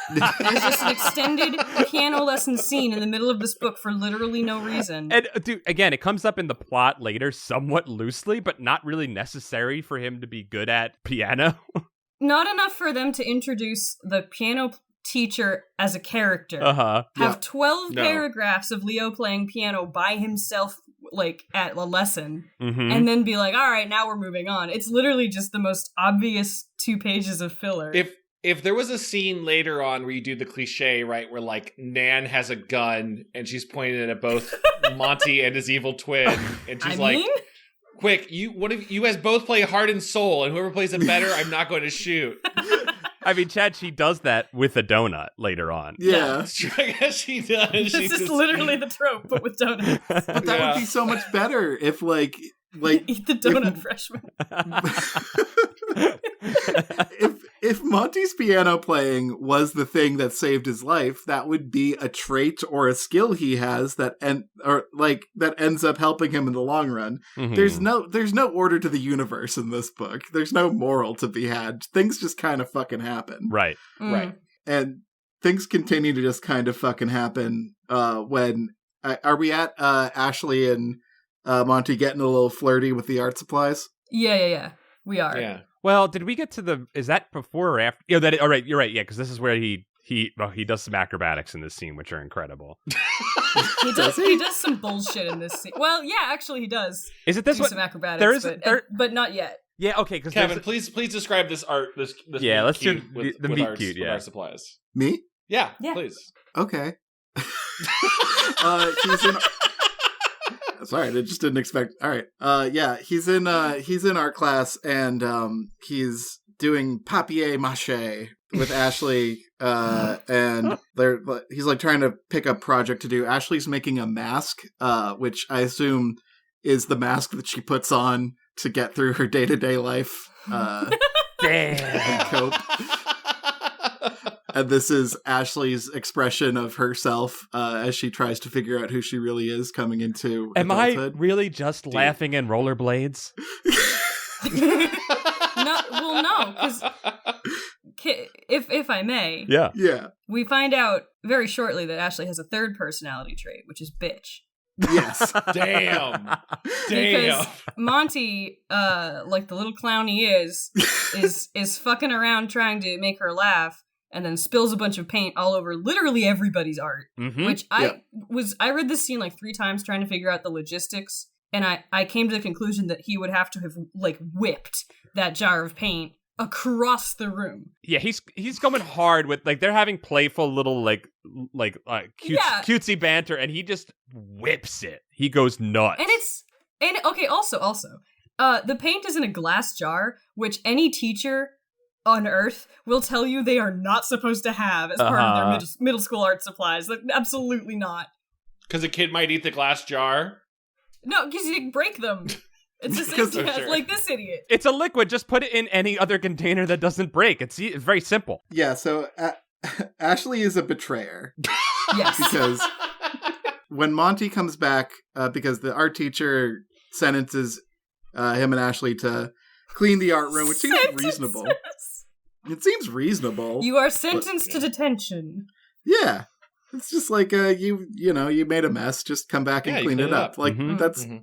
There's just an extended piano lesson scene in the middle of this book for literally no reason. And dude, again, it comes up in the plot later somewhat loosely, but not really necessary for him to be good at piano. Not enough for them to introduce the piano teacher as a character. Uh-huh. 12 paragraphs of Leo playing piano by himself, like at a lesson, and then be like, all right, now we're moving on. It's literally just the most obvious 2 pages of filler. If there was a scene later on where you do the cliche, right, where like Nan has a gun and she's pointing it at both Monty and his evil twin, and she's quick, you guys both play Heart and Soul, and whoever plays it better, I'm not going to shoot. I mean, Chad, she does that with a donut later on. Yeah. I guess she does. This is literally the trope, but with donuts. But that would be so much better if like eat the donut, freshman. If Monty's piano playing was the thing that saved his life, that would be a trait or a skill he has that ends up helping him in the long run. Mm-hmm. There's no order to the universe in this book. There's no moral to be had. Things just kind of fucking happen. Right. Right. And things continue to just kind of fucking happen when are we at Ashley and Monty getting a little flirty with the art supplies? Yeah. We are. Yeah. Well, did we get to is that before or after? Yeah, all right, you're right. Yeah, because this is where he does some acrobatics in this scene, which are incredible. He does some bullshit in this scene. Well, yeah, actually he does. Is it this do one? Some acrobatics, but not yet. Yeah, okay. Because Kevin, please describe this art. This yeah, let's do with, the with meet our, cute. with Yeah, our supplies. Me? Yeah, Yeah. please. Okay. He's in. Sorry, I just didn't expect. All right. Yeah, he's in art class, and he's doing papier mache with Ashley, and he's like trying to pick a project to do. Ashley's making a mask, which I assume is the mask that she puts on to get through her day-to-day life. And cope. And this is Ashley's expression of herself as she tries to figure out who she really is coming into adulthood. I really just laughing in rollerblades? No, because if I may, yeah, we find out very shortly that Ashley has a third personality trait, which is bitch. Yes. Damn. Because Monty, like the little clown he is fucking around trying to make her laugh, and then spills a bunch of paint all over literally everybody's art. Mm-hmm. Which I read this scene like 3 times trying to figure out the logistics, and I came to the conclusion that he would have to have like whipped that jar of paint across the room. Yeah, he's going hard with like they're having playful little cutesy banter, and he just whips it. He goes nuts. Also, the paint is in a glass jar, which any teacher on Earth will tell you they are not supposed to have as part of their middle school art supplies. Like, absolutely not. Because a kid might eat the glass jar? No, because you didn't break them. It's just like this idiot. It's a liquid. Just put it in any other container that doesn't break. It's very simple. Yeah, so Ashley is a betrayer. Yes. Because when Monty comes back, because the art teacher sentences him and Ashley to clean the art room, which seems reasonable. It seems reasonable. You are sentenced to detention. Yeah. It's just like, you made a mess. Just come back and clean it up. Like, that's... Mm-hmm.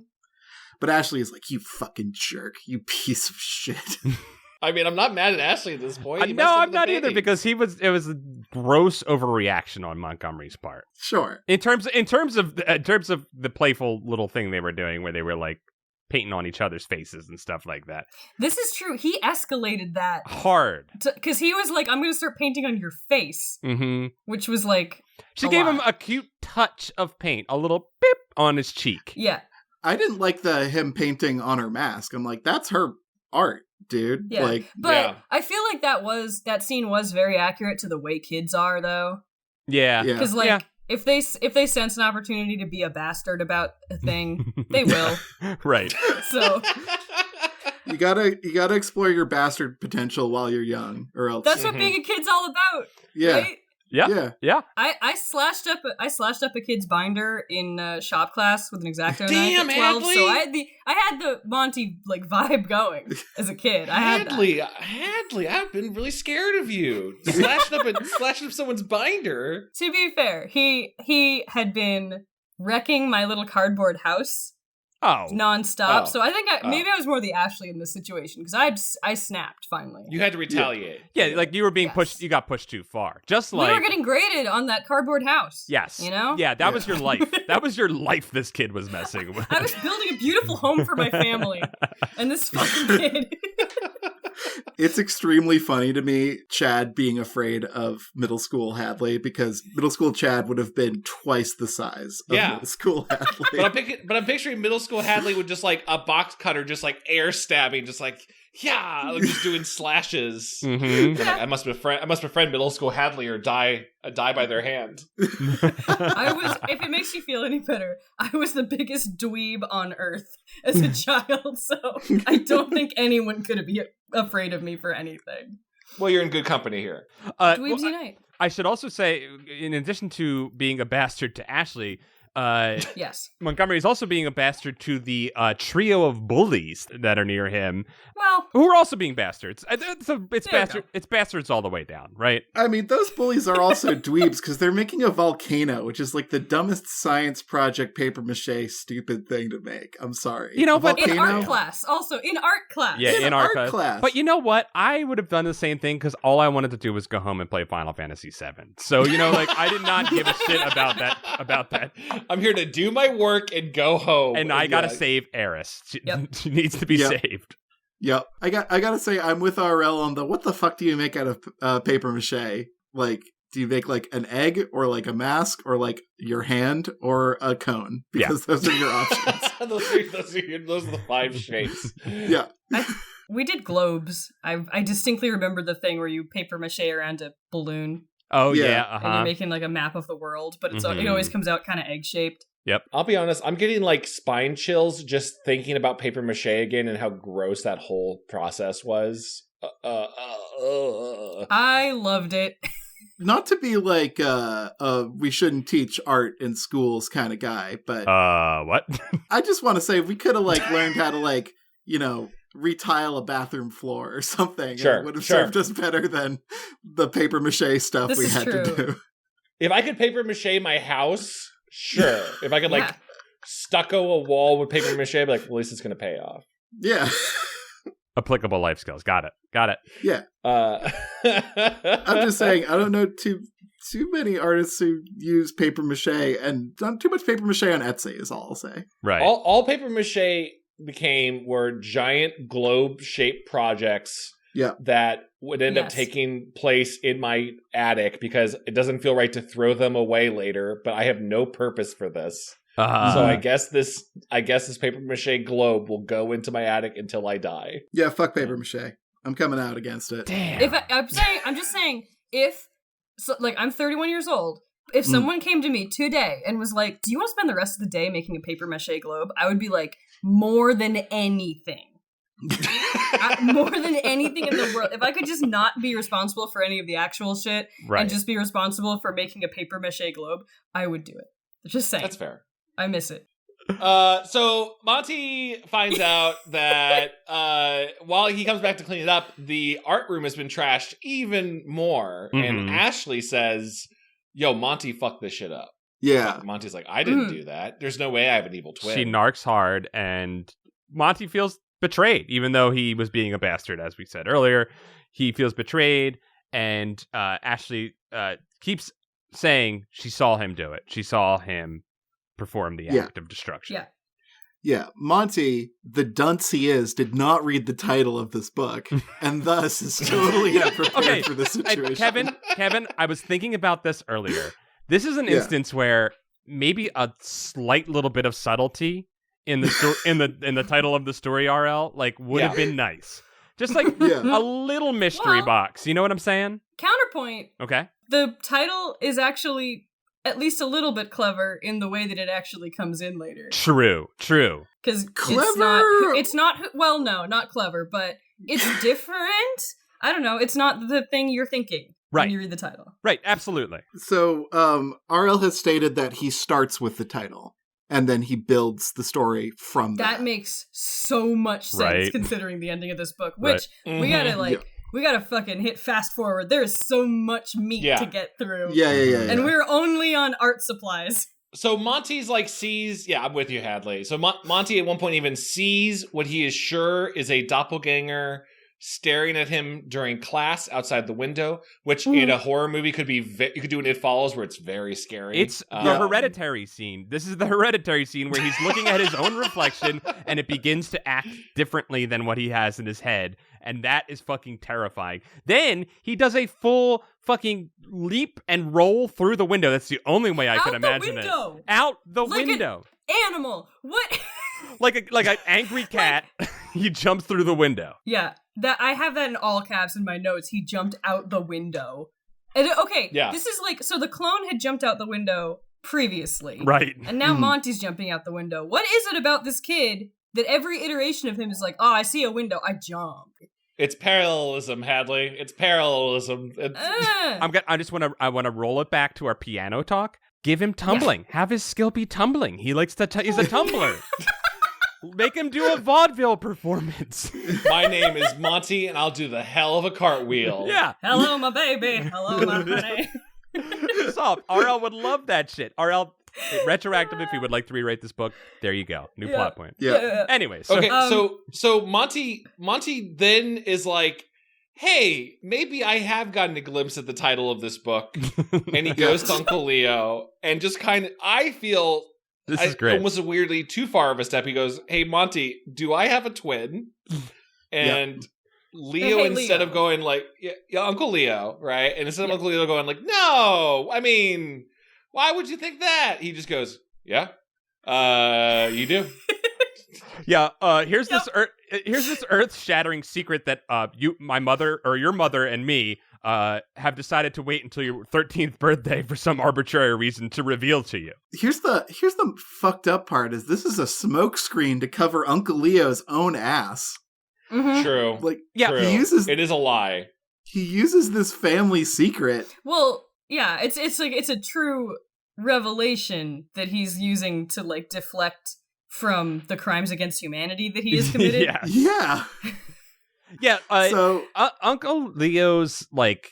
But Ashley is like, you fucking jerk. You piece of shit. I mean, I'm not mad at Ashley at this point. No, I'm not either, because it was a gross overreaction on Montgomery's part. Sure. In terms of the playful little thing they were doing where they were like painting on each other's faces and stuff like that. This is true. He escalated that hard. Because he was like, I'm going to start painting on your face. Mm-hmm. Which was like, she gave him a cute touch of paint, a little beep on his cheek. Yeah. I didn't like him painting on her mask. I'm like, that's her art, dude. Yeah. Like, But I feel like that scene was very accurate to the way kids are, though. Yeah. Because if they sense an opportunity to be a bastard about a thing, they will. Right. So you gotta explore your bastard potential while you're young, or else that's what being a kid's all about. Yeah. Right? Yeah. I slashed up a kid's binder in shop class with an X-Acto knife Damn, at 12. Hadley! So I had the Monty vibe going as a kid. I had that. Hadley, I've been really scared of you. Slashing up someone's binder. To be fair, he had been wrecking my little cardboard house nonstop. Oh. So I think maybe I was more the Ashley in this situation because I snapped finally. You had to retaliate. Yeah, like you were being pushed. You got pushed too far. Just like we were getting graded on that cardboard house. Yes. You know? Yeah, that was your life. That was your life this kid was messing with. I was building a beautiful home for my family. And this fucking kid. It's extremely funny to me, Chad being afraid of middle school Hadley, because middle school Chad would have been twice the size of middle school Hadley. But I'm picturing middle school Hadley with just like a box cutter, just like air stabbing, just like just doing slashes. Mm-hmm. Like, I must befriend middle school Hadley or die by their hand. If it makes you feel any better, I was the biggest dweeb on earth as a child, so I don't think anyone could be afraid of me for anything. Well, you're in good company here. Dweebs unite. I should also say, in addition to being a bastard to Ashley, yes, Montgomery is also being a bastard to the trio of bullies that are near him. Well, who are also being bastards. So it's bastards all the way down, right? I mean, those bullies are also dweebs because they're making a volcano, which is like the dumbest science project paper mache stupid thing to make. I'm sorry. You know, but in art class. Yeah, in art class. But you know what? I would have done the same thing because all I wanted to do was go home and play Final Fantasy VII. So, like, I did not give a shit about that. I'm here to do my work and go home. And I gotta save Eris. She needs to be saved. Yep. I gotta say, I'm with RL on what the fuck do you make out of paper mache? Like, do you make like an egg or like a mask or like your hand or a cone? Because those are your options. those are the 5 shapes. Yeah. We did globes. I distinctly remember the thing where you paper mache around a balloon. Oh, yeah. And you're making like a map of the world, but it always comes out kind of egg-shaped. Yep. I'll be honest, I'm getting like spine chills just thinking about paper mache again and how gross that whole process was. I loved it. Not to be like we shouldn't teach art in schools kind of guy, but what? I just want to say we could have like learned how to like, retile a bathroom floor or something. Sure, and it would have served us better than the paper mache stuff we had to do. If I could paper mache my house, sure. If I could like stucco a wall with paper mache, I'd be like, well, at least it's going to pay off. Yeah. Applicable life skills. Got it. Yeah. I'm just saying, I don't know too many artists who use paper mache, and not too much paper mache on Etsy is all I'll say. Right. All paper mache were giant globe-shaped projects that would end up taking place in my attic because it doesn't feel right to throw them away later, but I have no purpose for this. So I guess this paper mache globe will go into my attic until I die. Yeah, fuck paper mache. I'm coming out against it. Damn. I'm just saying, I'm 31 years old. If someone came to me today and was like, do you want to spend the rest of the day making a paper mache globe? I would be like, more than anything. More than anything in the world. If I could just not be responsible for any of the actual shit and just be responsible for making a paper mache globe, I would do it. Just saying. That's fair. I miss it. So Monty finds out that while he comes back to clean it up, the art room has been trashed even more. Mm-hmm. And Ashley says, yo, Monty fucked this shit up. Yeah. Monty's like, I didn't do that. There's no way I have an evil twin. She narcs hard, and Monty feels betrayed, even though he was being a bastard, as we said earlier. He feels betrayed, and Ashley keeps saying she saw him do it. She saw him perform the act of destruction. Yeah. Yeah, Monty, the dunce he is, did not read the title of this book, and thus is totally unprepared for the situation. Kevin, I was thinking about this earlier. This is an instance where maybe a slight little bit of subtlety in the title of the story, RL, like would have been nice. Just like a little mystery box. You know what I'm saying? Counterpoint. Okay. The title is actually at least a little bit clever in the way that it actually comes in later. True. Because Clever? it's not, well, no, not clever, but it's different. I don't know. It's not the thing you're thinking when you read the title. Right, absolutely. So, RL has stated that he starts with the title, and then he builds the story from that. That makes so much sense considering the ending of this book, which we gotta, we gotta fucking hit fast forward. There is so much meat to get through. Yeah. And we're only on art supplies. So Monty's like sees, I'm with you, Hadley. So Monty at one point even sees what he is sure is a doppelganger staring at him during class outside the window, which in a horror movie could be, you could do an It Follows where it's very scary. It's the Hereditary scene. This is the Hereditary scene where he's looking at his own reflection and it begins to act differently than what he has in his head. And that is fucking terrifying. Then he does a full fucking leap and roll through the window. That's the only way I could imagine it. Out the window. Animal. What? like an angry cat. He jumps through the window. Yeah. That I have that in all caps in my notes. He jumped out the window. And this is like, so the clone had jumped out the window previously. Right. And now Monty's jumping out the window. What is it about this kid that every iteration of him is like, oh, I see a window, I jump? It's parallelism, Hadley. It's parallelism. I want to roll it back to our piano talk. Give him tumbling. Yeah. Have his skill be tumbling. He likes to. He's a tumbler. Make him do a vaudeville performance. My name is Monty, and I'll do the hell of a cartwheel. Yeah. Hello, my baby. Hello, my honey. Stop. RL would love that shit. RL, retroactive, if you would like to rewrite this book, there you go. New plot point. Yeah. Anyways. Okay, so Monty then is like, hey, maybe I have gotten a glimpse at the title of this book. And he goes to Uncle Leo and just kind of, I feel... This is great. Almost weirdly too far of a step. He goes, hey, Monty, do I have a twin? And Leo, instead of going like, yeah, Uncle Leo, right? And instead of Uncle Leo going like, no, I mean, why would you think that? He just goes, yeah, you do. Yeah, here's this earth-shattering secret that my mother, or your mother and me have decided to wait until your 13th birthday for some arbitrary reason to reveal to you. Here's the fucked up part: is this is a smoke screen to cover Uncle Leo's own ass. Mm-hmm. True. Like, True. It is a lie. He uses this family secret. Well, yeah, it's like it's a true revelation that he's using to like deflect from the crimes against humanity that he has committed. Yeah. So Uncle Leo's like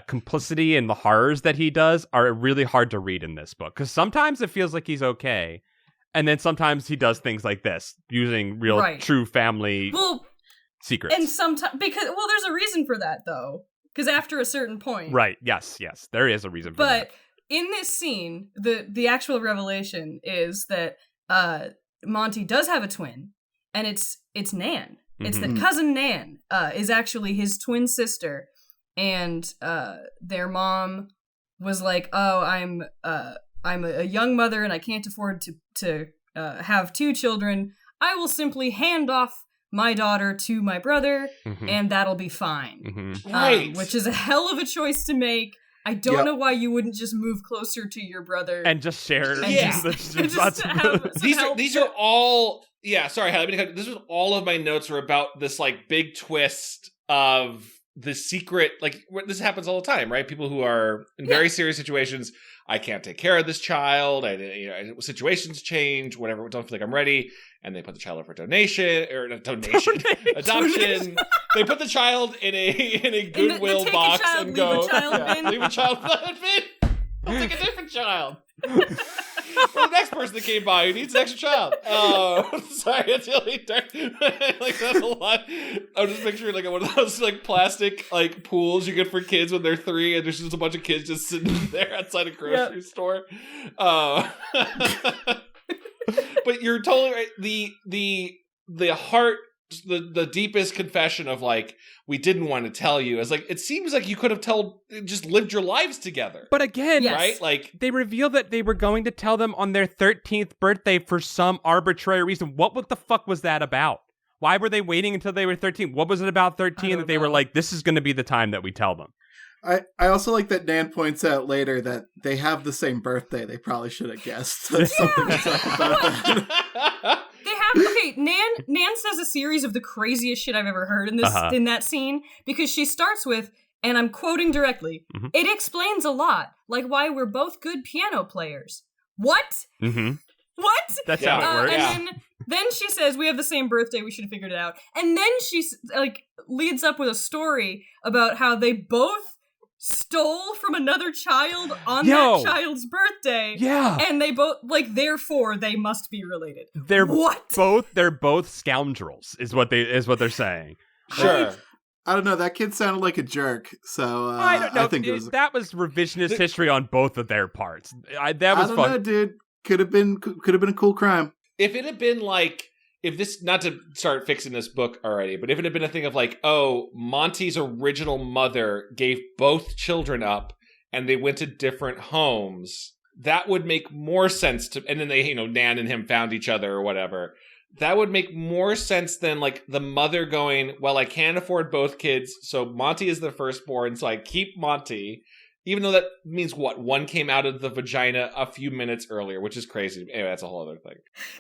complicity in the horrors that he does are really hard to read in this book, because sometimes it feels like he's okay, and then sometimes he does things like this using real true family secrets. And sometimes there's a reason for that though, because after a certain point, yes, there is a reason for that. But in this scene, the actual revelation is that Monty does have a twin, and it's Nan. It's that cousin Nan is actually his twin sister, and their mom was like, "Oh, I'm a young mother and I can't afford to have two children. I will simply hand off my daughter to my brother, and that'll be fine." Right, which is a hell of a choice to make. I don't know why you wouldn't just move closer to your brother and just share. These are all. Yeah, sorry, Hadley. This was all of my notes were about this like big twist of the secret. Like this happens all the time, right? People who are in very serious situations. I can't take care of this child. Situations change. Whatever. Don't feel like I'm ready. And they put the child up for adoption. They put the child in a Goodwill box and go, leave a child in the bin. I'll take a different child. Or the next person that came by who needs an extra child. Oh, sorry, it's really dark. Like that's a lot. I'm just picturing like one of those like plastic like pools you get for kids when they're 3, and there's just a bunch of kids just sitting there outside a grocery store. But you're totally right. The heart the deepest confession of like, we didn't want to tell you. It's like, it seems like you could have just lived your lives together. But again, Yes. right? Like, they revealed that they were going to tell them on their 13th birthday for some arbitrary reason. What the fuck was that about? Why were they waiting until they were 13? What was it about 13 that they were like, this is going to be the time that we tell them? I also like that Nan points out later that they have the same birthday. They probably should have guessed. That's something to talk about that. They have okay. Nan says a series of the craziest shit I've ever heard in this in that scene because she starts with, and I'm quoting directly. Mhm. It explains a lot, like why we're both good piano players. What? Mm-hmm. What? That's how it works. And then she says we have the same birthday. We should have figured it out. And then she like leads up with a story about how they both stole from another child on that child's birthday. Yeah. And they both like therefore they must be related. They're what? They're both scoundrels is what they're saying. sure. I don't know. That kid sounded like a jerk. So I don't know. I think it was. That was revisionist history on both of their parts. That was I don't fun. know, dude. Could have been a cool crime. If it had been like, if this, not to start fixing this book already, but if it had been a thing of like, oh, Monty's original mother gave both children up and they went to different homes, that would make more sense to, and then they, Nan and him found each other or whatever. That would make more sense than like the mother going, well, I can't afford both kids, so Monty is the firstborn, so I keep Monty. Even though that means what? One came out of the vagina a few minutes earlier, which is crazy. Anyway, that's a whole other thing.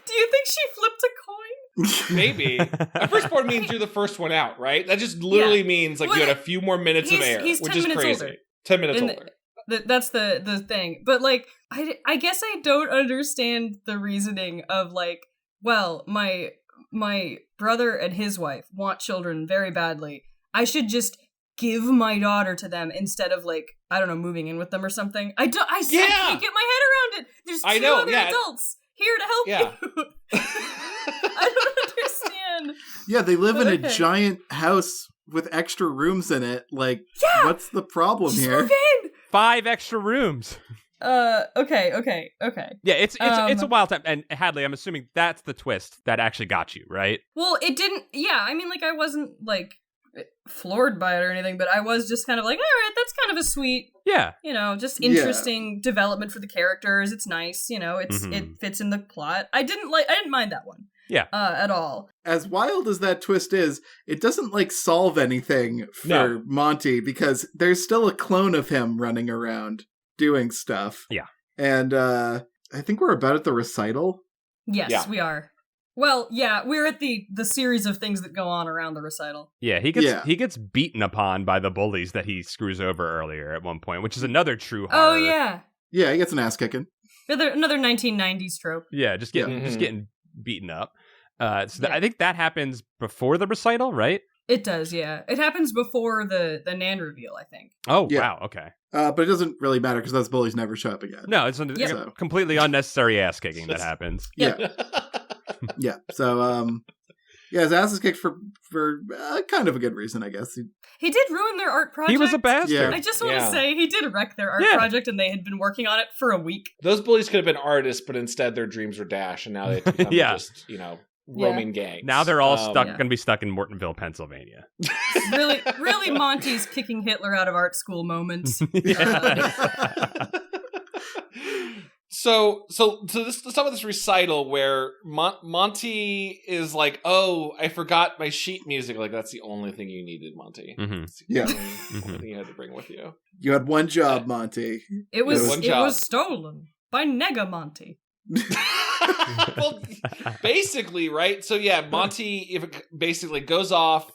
Do you think she flipped a coin? Maybe. A firstborn means you're the first one out, right? That just literally means like you had a few more minutes of air, he's which 10 is minutes crazy. older. 10 minutes And older. That's the thing. But like, I guess I don't understand the reasoning of like, well, my brother and his wife want children very badly. I should just give my daughter to them instead of like, I don't know, moving in with them or something. I can't get my head around it. There's two other adults here to help you. I don't understand. Yeah, they live in a giant house with extra rooms in it. Like, what's the problem Just here? move in. 5 extra rooms. Okay. Yeah, it's a wild time. And Hadley, I'm assuming that's the twist that actually got you, right? Well, it didn't. Yeah, I mean, like, I wasn't like floored by it or anything, but I was just kind of like, all right, that's kind of a sweet, just interesting development for the characters. It's nice, it fits in the plot. I didn't mind that one. Yeah. At all. As wild as that twist is, it doesn't like solve anything for Monty because there's still a clone of him running around doing stuff. Yeah. And I think we're about at the recital. Yes, we are. Well, yeah, we're at the series of things that go on around the recital. Yeah, he gets beaten upon by the bullies that he screws over earlier at one point, which is another true horror. Oh yeah. Yeah, he gets an ass kicking. Another 1990s trope. Yeah, just getting beaten up. I think that happens before the recital, right? It does, yeah. It happens before the Nan reveal, I think. Oh, wow, okay. But it doesn't really matter because those bullies never show up again. No, it's completely unnecessary ass kicking that happens. Yeah. Yeah. So, his ass is kicked for kind of a good reason, I guess. He did ruin their art project. He was a bastard. Yeah. I just want to say he did wreck their art project, and they had been working on it for a week. Those bullies could have been artists, but instead their dreams were dashed, and now they've become just, roaming gangs. Now they're all going to be stuck in Mortonville, Pennsylvania. really Monty's kicking Hitler out of art school moments. So let's talk about this recital where Monty is like, oh, I forgot my sheet music. Like, that's the only thing you needed, Monty. Mm-hmm. Yeah. Only thing you had to bring with you. You had one job, Monty. It was stolen by Nega Monty. Well, basically, right? So yeah, Monty basically goes off,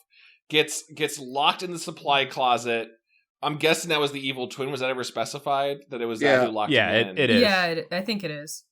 gets locked in the supply closet. I'm guessing that was the evil twin. Was that ever specified that it was that who locked him in? It is. Yeah, I think it is.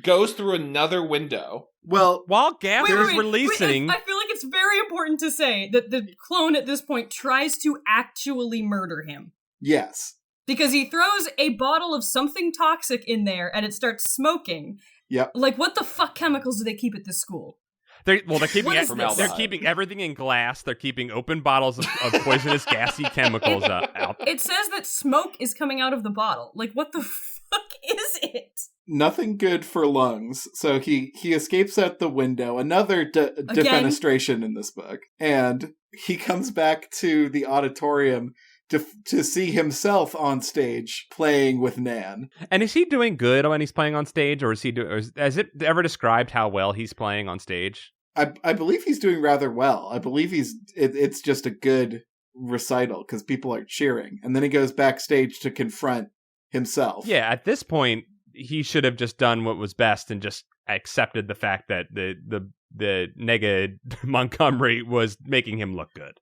Goes through another window. Well, while gas is releasing, I feel like it's very important to say that the clone at this point tries to actually murder him. Yes. Because he throws a bottle of something toxic in there and it starts smoking. Yep. Like, what the fuck chemicals do they keep at this school? They're keeping they're keeping everything in glass. They're keeping open bottles of poisonous gassy chemicals out. It says that smoke is coming out of the bottle. Like, what the fuck is it? nothing good for lungs. So he escapes out the window. Another defenestration in this book. And he comes back to the auditorium to see himself on stage playing with Nan. And is he doing good when he's playing on stage, or has it ever described how well he's playing on stage? I believe he's doing rather well. I believe it's just a good recital because people are cheering. And then he goes backstage to confront himself. Yeah, at this point, he should have just done what was best and just accepted the fact that the nega Montgomery was making him look good.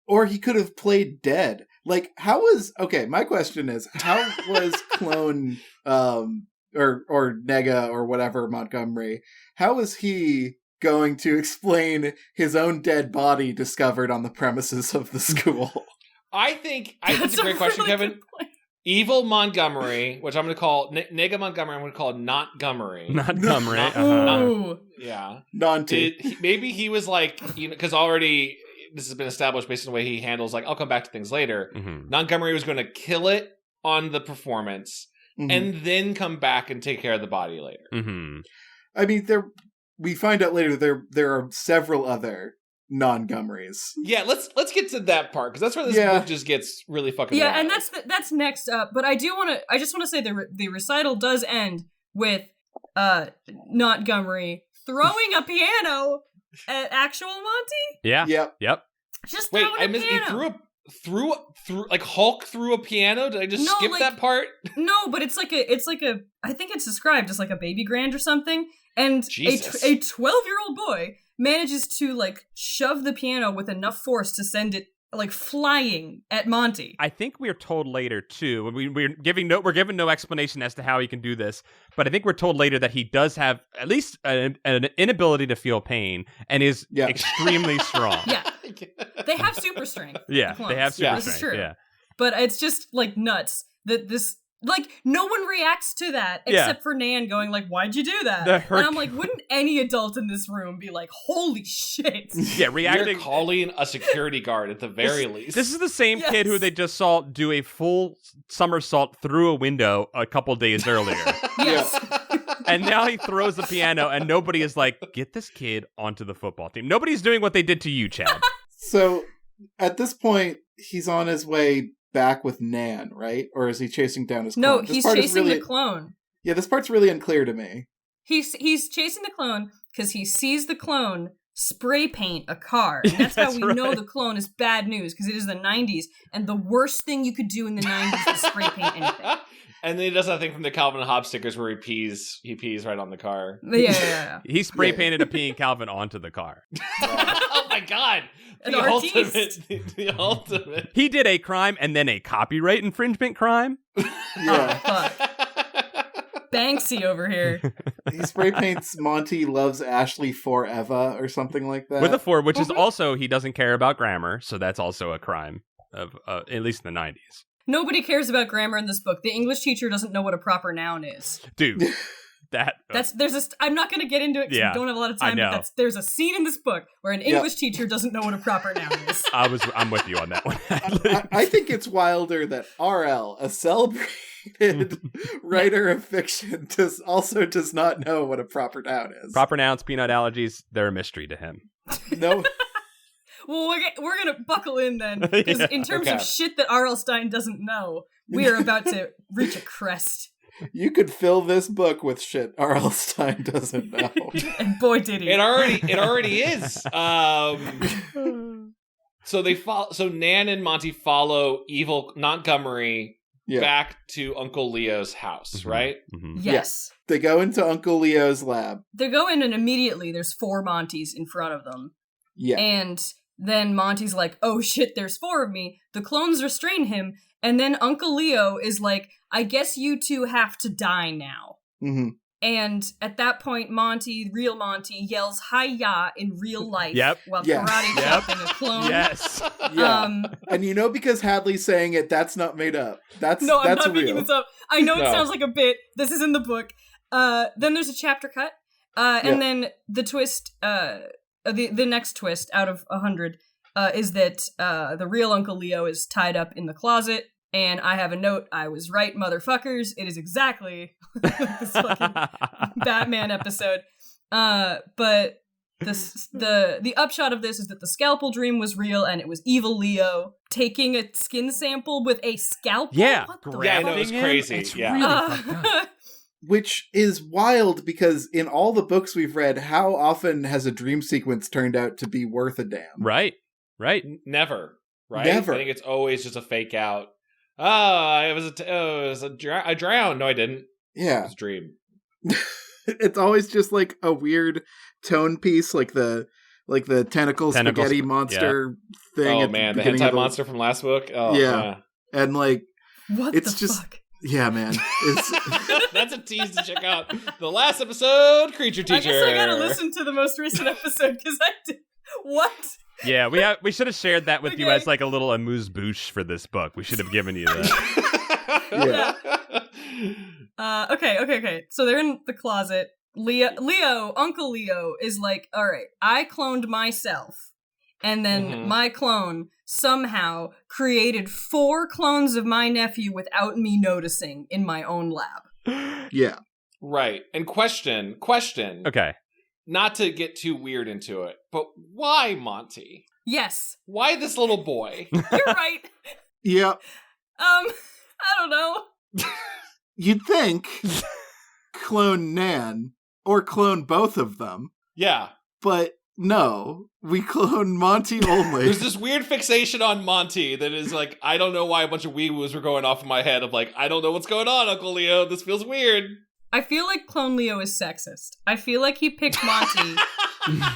Or he could have played dead. Like, my question is, how was clone, or nega or whatever Montgomery, how is he going to explain his own dead body discovered on the premises of the school? I think that's a great question, Kevin. Evil Montgomery, which I'm going to call nega Montgomery, I'm going to call Not-gomery. Not-gomery. Yeah. Non-T. Maybe he was like, because already this has been established based on the way he handles, like, I'll come back to things later. Mm-hmm. Montgomery was going to kill it on the performance and then come back and take care of the body later. Mm-hmm. I mean, we find out later there are several other non-Gummerys. Yeah, let's get to that part, because that's where this book just gets really fucking wild. And that's next up. But I just want to say the recital does end with not Gummery throwing a piano at actual Monty. Yeah. Yep. Just wait, throwing a piano. He threw like Hulk through a piano. Did I just skip that part? No, but it's like a I think it's described as like a baby grand or something. And Jesus. a 12-year-old boy manages to like shove the piano with enough force to send it like flying at Monty. I think we're told later too. We're giving no explanation as to how he can do this, but I think we're told later that he does have at least an inability to feel pain and is extremely strong. Yeah, they have super strength. Yeah, they have super strength. This is true. Yeah, but it's just like nuts that this. Like, no one reacts to that except for Nan going like, why'd you do that? And I'm like, wouldn't any adult in this room be like, holy shit? Yeah, reacting. You're calling a security guard at the very least. This is the same kid who they just saw do a full somersault through a window a couple days earlier. Yes. And now he throws the piano and nobody is like, get this kid onto the football team. Nobody's doing what they did to you, Chad. So, at this point, he's on his way back with Nan, right? Or is he chasing down his clone? No, he's chasing the clone. Yeah, this part's really unclear to me. He's chasing the clone because he sees the clone spray paint a car. And that's how we know the clone is bad news, because it is the 90s, and the worst thing you could do in the 90s is spray paint anything. And then he does that thing from the Calvin and Hobbes stickers where he pees right on the car. Yeah. He spray painted a peeing Calvin onto the car. Oh my god. The ultimate. He did a crime and then a copyright infringement crime. Yeah. Fuck. Banksy over here. He spray paints Monty loves Ashley forever or something like that. With a 4, which is also, he doesn't care about grammar, so that's also a crime, of at least in the 90s. Nobody cares about grammar in this book. The English teacher doesn't know what a proper noun is. Dude. I'm not going to get into it because we don't have a lot of time. But there's a scene in this book where an English teacher doesn't know what a proper noun is. I'm with you on that one. I think it's wilder that R.L., a celebrated writer of fiction, also does not know what a proper noun is. Proper nouns, peanut allergies, they're a mystery to him. No. Well, we're going to buckle in then, because in terms of shit that R.L. Stine doesn't know, we are about to reach a crest. You could fill this book with shit R.L. Stine doesn't know. And boy, did he. It already is. So Nan and Monty follow evil Montgomery back to Uncle Leo's house, right? Mm-hmm. Yes. They go into Uncle Leo's lab. They go in and immediately there's 4 Montys in front of them. Yeah. And then Monty's like, oh shit, there's 4 of me. The clones restrain him. And then Uncle Leo is like, I guess you two have to die now. Mm-hmm. And at that point, real Monty, yells hi-ya in real life while karate chopping a clone. Yes. Yeah. And because Hadley's saying it, that's not made up. I'm not real. Making this up. I know it sounds like a bit. This is in the book. Then there's a chapter cut. And then the twist, the next twist out of 100 is that the real Uncle Leo is tied up in the closet And I have a note. I was right, motherfuckers. It is exactly this fucking Batman episode. But the upshot of this is that the scalpel dream was real, and it was evil Leo taking a skin sample with a scalpel. Yeah, What the Yeah, I know, it was grabbing him. crazy. It's Yeah. really fucked up. Which is wild because in all the books we've read, how often has a dream sequence turned out to be worth a damn? Right. Never. Right? Never. I think it's always just a fake out. I drowned. No, I didn't. It Yeah. was a dream. It's always just like a weird tone piece, like the tentacle spaghetti monster thing. Oh at man, the beginning hentai of monster from last book. Oh Yeah. And like, What It's the just- fuck? yeah, man. It's That's a tease to check out the last episode, Creature Teacher. I guess I gotta listen to the most recent episode because I did. What? Yeah, we should have shared that with you Okay. as like a little amuse-bouche for this book. We should have given you that. Okay. So they're in the closet. Uncle Leo is like, all right, I cloned myself. And then Mhm. my clone somehow created 4 clones of my nephew without me noticing in my own lab. yeah. Right. And question. Okay. Not to get too weird into it, but why Monty? Yes, Why this little boy? you're right. Yeah. I don't know. You'd think clone Nan or clone both of them, Yeah. but no, we clone Monty only. There's this weird fixation on Monty that is like, I don't know why a bunch of wee-woos were going off in my head of like, I don't know what's going on, Uncle Leo. This feels weird. I feel like Clone Leo is sexist. I feel like he picked Monty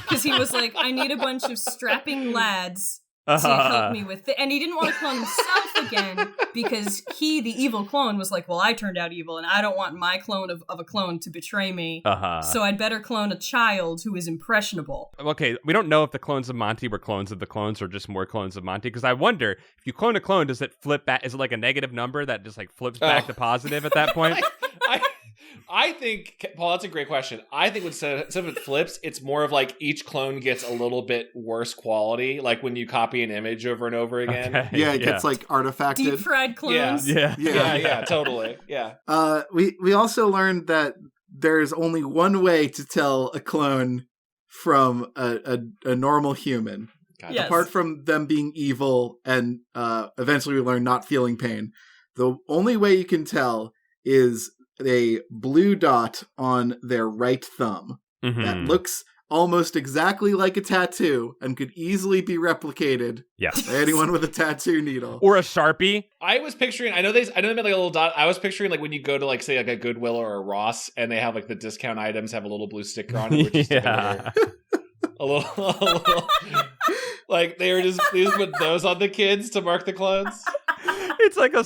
because he was like, I need a bunch of strapping lads to help me with it. And he didn't want to clone himself again because he, the evil clone, was like, well, I turned out evil and I don't want my clone of a clone to betray me. So I'd better clone a child who is impressionable. Okay, we don't know if the clones of Monty were clones of the clones or just more clones of Monty, because I wonder, if you clone a clone, does it flip back? Is it like a negative number that just like flips back to positive at that point? I think, Paul, that's a great question. I think instead of it flips, it's more of like each clone gets a little bit worse quality, like when you copy an image over and over again. Okay, yeah, it gets like artifacted. Deep fried clones. Yeah. Totally. Yeah. We also learned that there's only one way to tell a clone from a normal human. God, Yes. Apart from them being evil and eventually we learn not feeling pain. The only way you can tell is a blue dot on their right thumb that looks almost exactly like a tattoo and could easily be replicated Yes. by anyone with a tattoo needle. Or a Sharpie. I was picturing, I know they made like a little dot. I was picturing like when you go to like, say like a Goodwill or a Ross and they have like the discount items have a little blue sticker on it. Which is Yeah. a little like they just put those on the kids to mark the clones. It's like a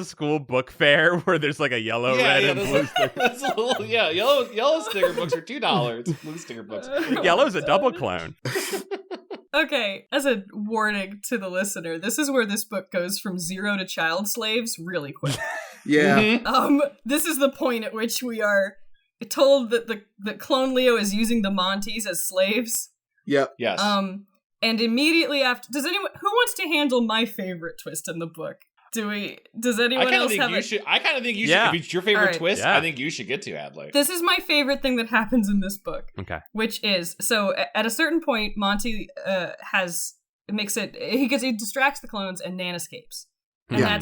school book fair where there's like a yellow, red, and blue sticker. That's a little, yellow sticker books are $2. Blue sticker books. Yellow's a double clone. Okay, as a warning to the listener, this is where this book goes from 0 to child slaves really quick. Yeah. Mhm. This is the point at which we are told that that Clone Leo is using the Monties as slaves. Yep. Yes. And immediately after, who wants to handle my favorite twist in the book? Does anyone else have it? I kind of think you should. Yeah. If it's your favorite Alright. twist, Yeah. I think you should get to Hadley. This is my favorite thing that happens in this book. Okay. Which is, so at a certain point, Monty he distracts the clones and Nan escapes. And Yeah.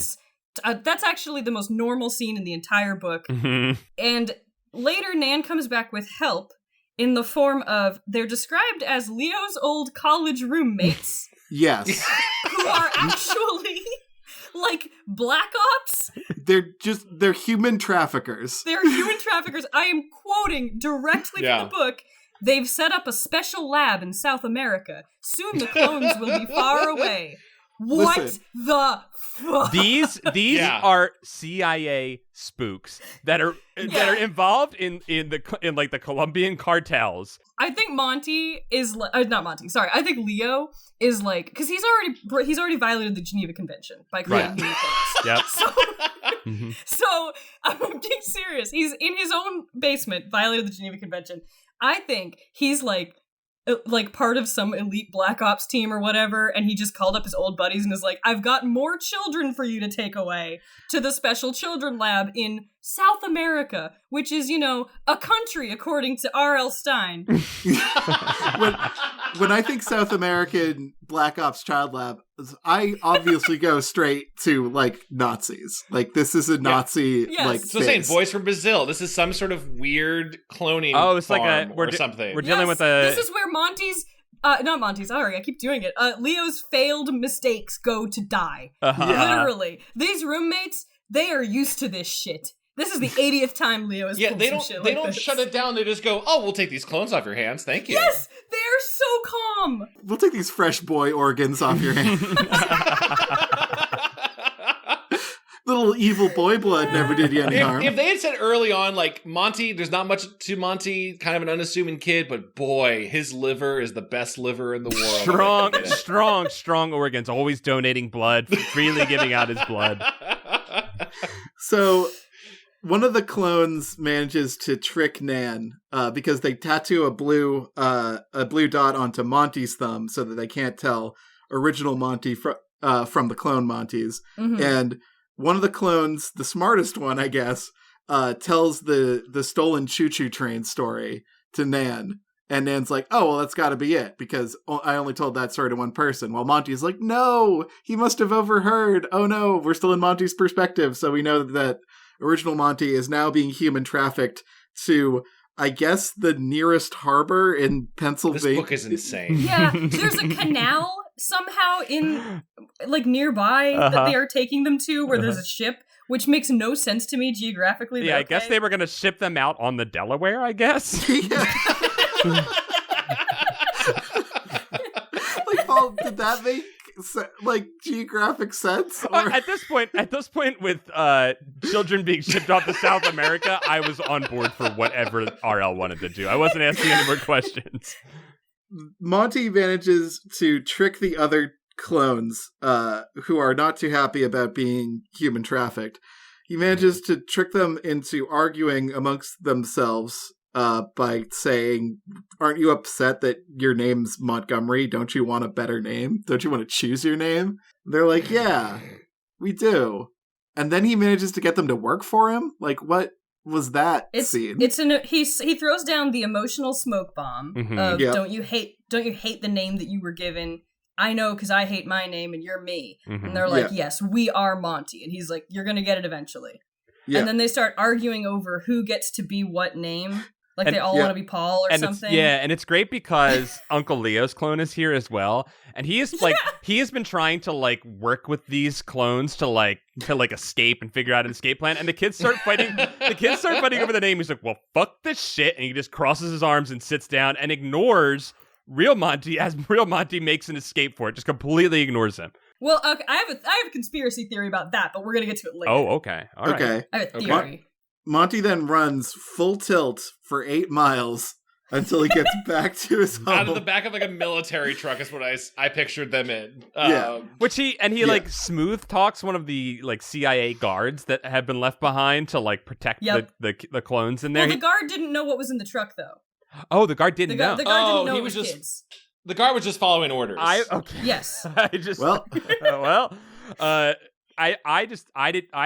that's actually the most normal scene in the entire book. And later, Nan comes back with help in the form of, they're described as Leo's old college roommates, Yes. who are actually like black ops. They're human traffickers. They're human traffickers. I am quoting directly from the book. They've set up a special lab in South America. Soon the clones will be far away. What Listen. the fuck? These Yeah. are CIA spooks that are involved in the Colombian cartels. I think Monty is not Monty. Sorry, I think Leo is like, because he's already violated the Geneva Convention by creating human clones. Yep. So I'm being serious. He's in his own basement, violated the Geneva Convention. I think he's like, like part of some elite Black Ops team or whatever, and he just called up his old buddies and is like, I've got more children for you to take away to the special children lab in South America, which is, you know, a country according to R.L. Stine. When I think South American Black Ops Child Lab, I obviously go straight to, like, Nazis. Like, this is a Nazi, like, so saying boys from Brazil. This is some sort of weird cloning it's like or something. We're dealing with a... This is where not Monty's, sorry, I keep doing it. Leo's failed mistakes go to die. Literally. These roommates, they are used to this shit. This is the 80th time Leo has pulled some shit like this. They don't shut it down. They just go, oh, we'll take these clones off your hands. Thank you. Yes! They are so calm! We'll take these fresh boy organs off your hands. Little evil boy blood never did you any harm. If they had said early on, like, Monty, there's not much to Monty, kind of an unassuming kid, but boy, his liver is the best liver in the world. Strong organs, always donating blood, freely giving out his blood. So... one of the clones manages to trick Nan because they tattoo a blue dot onto Monty's thumb so that they can't tell original Monty from the clone Monty's. Mm-hmm. And one of the clones, the smartest one, I guess, tells the stolen choo-choo train story to Nan. And Nan's like, oh, well, that's got to be it, because I only told that story to one person. While Monty's like, no, he must have overheard. Oh, no, we're still in Monty's perspective, so we know that original Monty is now being human trafficked to, I guess, the nearest harbor in Pennsylvania. This book is insane. Yeah, there's a canal somehow in, like, nearby that they are taking them to, where there's a ship, which makes no sense to me geographically. Yeah, I guess they were going to ship them out on the Delaware, I guess. Like, Paul, did that make geographic sense? Or... At this point, with children being shipped off to South America, I was on board for whatever RL wanted to do. I wasn't asking any more questions. Monty manages to trick the other clones, who are not too happy about being human trafficked. He manages to trick them into arguing amongst themselves by saying, aren't you upset that your name's Montgomery? Don't you want a better name? Don't you want to choose your name? They're like, yeah, we do. And then he manages to get them to work for him? Like, what was that scene? He throws down the emotional smoke bomb of, don't you hate the name that you were given? I know, because I hate my name and you're me. Mm-hmm. And they're like, yes, we are Monty. And he's like, you're going to get it eventually. Yeah. And then they start arguing over who gets to be what name. Like, they all want to be Paul or something. And it's great because Uncle Leo's clone is here as well. And he is, like, he has been trying to, like, work with these clones to escape and figure out an escape plan. And the kids start fighting. Over the name. He's like, well, fuck this shit. And he just crosses his arms and sits down and ignores real Monty as real Monty makes an escape for it. Just completely ignores him. Well, okay, I have a conspiracy theory about that, but we're going to get to it later. Oh, okay. All right. Okay. I have a theory. Monty then runs full tilt for 8 miles until he gets back to his home. Out of the back of, like, a military truck is what I pictured them in. Which he like smooth talks one of the, like, CIA guards that have been left behind to, like, protect the clones in there. Well, the guard didn't know what was in the truck, though. Oh, the guard didn't know. The guard didn't know it was kids. The guard was just following orders. Yes. I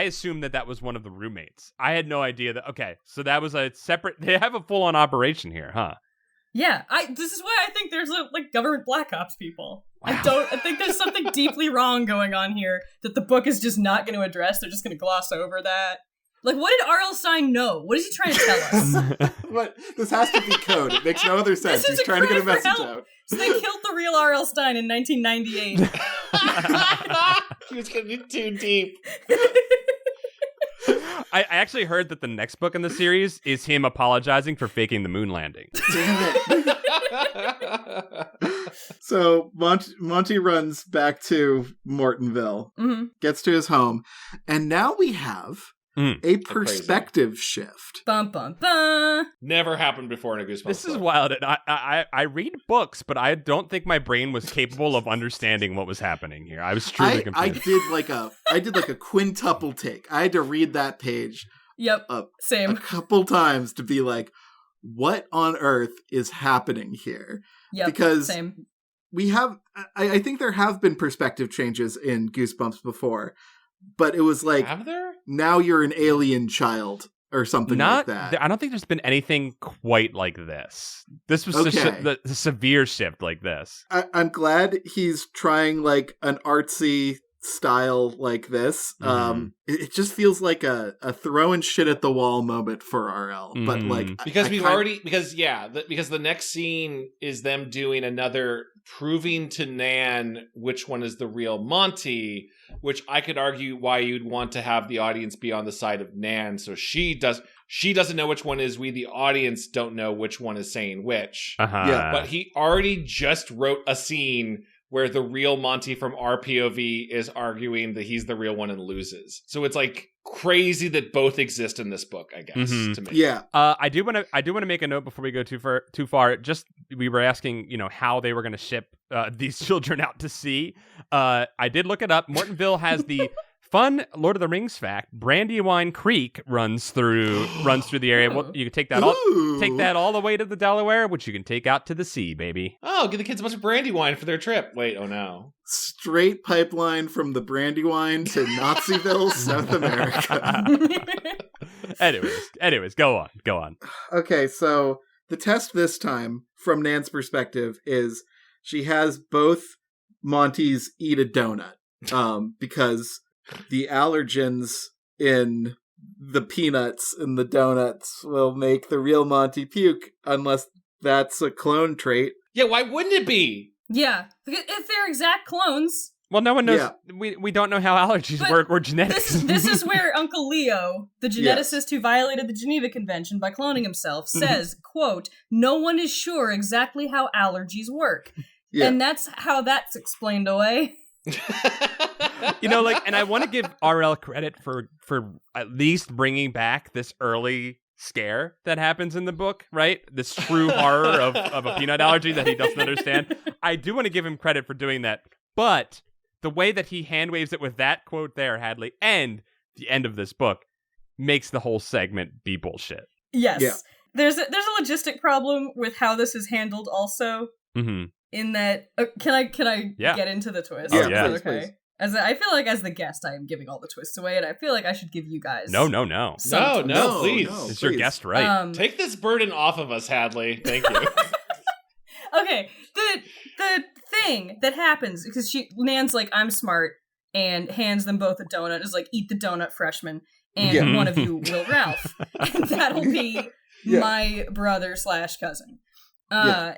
assumed that was one of the roommates. I had no idea that. Okay, so that was a separate. They have a full-on operation here, huh? Yeah, this is why I think there's like government black ops people. Wow. I think there's something deeply wrong going on here that the book is just not going to address. They're just going to gloss over that. Like, what did R.L. Stine know? What is he trying to tell us? But this has to be code. It makes no other sense. He's trying to get a message out. So they killed the real R.L. Stine in 1998. He was going to be too deep. I actually heard that the next book in the series is him apologizing for faking the moon landing. Damn it. So Monty runs back to Mortonville, gets to his home, and now we have a perspective shift. Bum, bum, bum. Never happened before in a Goosebumps This is book. wild. And I read books, but I don't think my brain was capable of understanding what was happening here. I was truly confused. I did like a quintuple take. I had to read that page. Yep, same. A couple times to be like, what on earth is happening here? Yep, because same. we have, I think there have been perspective changes in Goosebumps before, but it was like, Have there? now you're an alien child or something like that. I don't think there's been anything quite like this. This was Okay. the severe shift like this. I'm glad he's trying like an artsy style like this. Mhm. It just feels like a throwing shit at the wall moment for RL. But Mhm. like Because I we've kind- already because the next scene is them doing another proving to Nan which one is the real Monty, which I could argue why you'd want to have the audience be on the side of Nan, so she doesn't know which one is, we the audience don't know which one is saying which. Uh-huh. Yeah, But he already just wrote a scene where the real Monty from our POV is arguing that he's the real one and loses. So it's like crazy that both exist in this book, I guess. Mhm. To me. yeah. I do want to make a note before we go too far. Just we were asking, how they were going to ship these children out to sea. I did look it up. Mortonville has the fun Lord of the Rings fact: Brandywine Creek runs through the area. Well, you can take that all the way to the Delaware, which you can take out to the sea, baby. Oh, give the kids a bunch of Brandywine for their trip. Wait, oh no. Straight pipeline from the Brandywine to Naziville, South America. Anyways, go on. Okay, so the test this time, from Nan's perspective, is she has both Monties eat a donut. Because the allergens in the peanuts and the donuts will make the real Monty puke, unless that's a clone trait. Yeah, why wouldn't it be? Yeah, if they're exact clones. Well, no one knows. Yeah. We don't know how allergies But work or genetics. This is where Uncle Leo, the geneticist who violated the Geneva Convention by cloning himself, says, quote, "No one is sure exactly how allergies work." Yeah. And that's how that's explained away. And I want to give RL credit for at least bringing back this early scare that happens in the book, right? This true horror of a peanut allergy that he doesn't understand. I do want to give him credit for doing that, but the way that he hand waves it with that quote there, Hadley, and the end of this book makes the whole segment be bullshit. Yes. Yeah. There's a logistic problem with how this is handled also. Mm-hmm. In that, can I Yeah. get into the twist? Oh, yeah. Please, Okay. please. I feel like as the guest, I am giving all the twists away, and I feel like I should give you guys. No. some No, twists. please. It's your guest right. Take this burden off of us, Hadley. Thank you. Okay, the thing that happens because Nan's like, I'm smart, and hands them both a donut. Is like, eat the donut, freshman, and Yeah. one of you will Ralph, and that'll be my brother/cousin.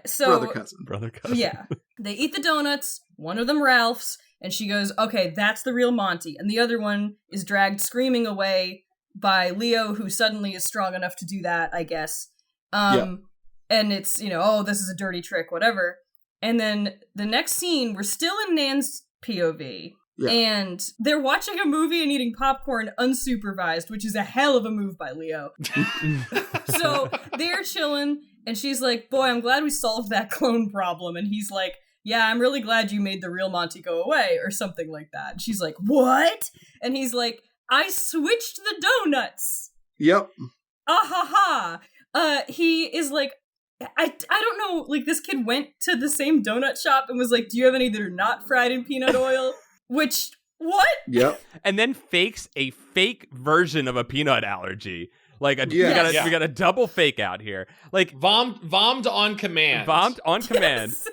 So Brother cousin. yeah, they eat the donuts. One of them Ralph's, and she goes, "Okay, that's the real Monty," and the other one is dragged screaming away by Leo, who suddenly is strong enough to do that, I guess. And it's, oh, this is a dirty trick, whatever. And then the next scene, we're still in Nan's POV. Yeah. And they're watching a movie and eating popcorn unsupervised, which is a hell of a move by Leo. So they're chilling, and she's like, "Boy, I'm glad we solved that clone problem." And he's like, "Yeah, I'm really glad you made the real Monty go away," or something like that. And she's like, "What?" And he's like, "I switched the donuts." Yep. Ah ha ha. He is like, I don't know, like, this kid went to the same donut shop and was like, "Do you have any that are not fried in peanut oil?" Which, what? Yep. And then fakes a fake version of a peanut allergy. Like Yes. we got a double fake out here. Like Vommed on command. vommed on command. Yes.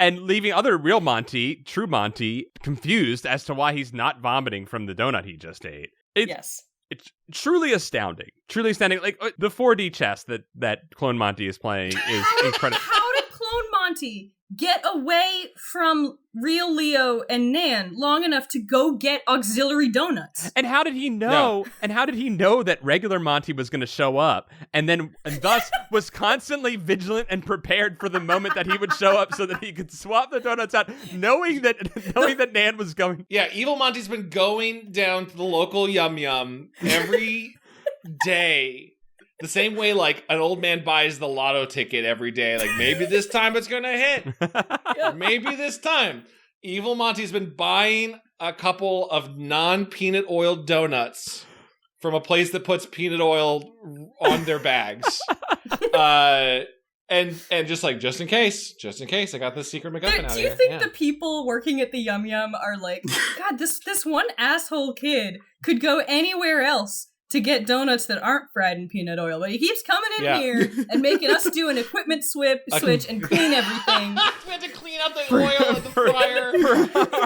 And leaving other real Monty, true Monty, confused as to why he's not vomiting from the donut he just ate. Yes. It's truly astounding. Truly astounding. Like the 4D chess that Clone Monty is playing is incredible. How did Clone Monty get away from real Leo and Nan long enough to go get auxiliary donuts? And how did he know? And how did he know that regular Monty was going to show up, and thus was constantly vigilant and prepared for the moment that he would show up, so that he could swap the donuts out, knowing that Nan was going. Yeah, Evil Monty's been going down to the local Yum Yum every day. The same way, like, an old man buys the lotto ticket every day. Like, maybe this time it's gonna hit. Maybe this time. Evil Monty's been buying a couple of non-peanut oil donuts from a place that puts peanut oil on their bags. And just in case, I got this secret MacGuffin out Do here. you think the people working at the Yum Yum are like, God, this one asshole kid could go anywhere else to get donuts that aren't fried in peanut oil, but he keeps coming in here and making us do an equipment switch and clean everything. We had to clean out the oil in the fryer,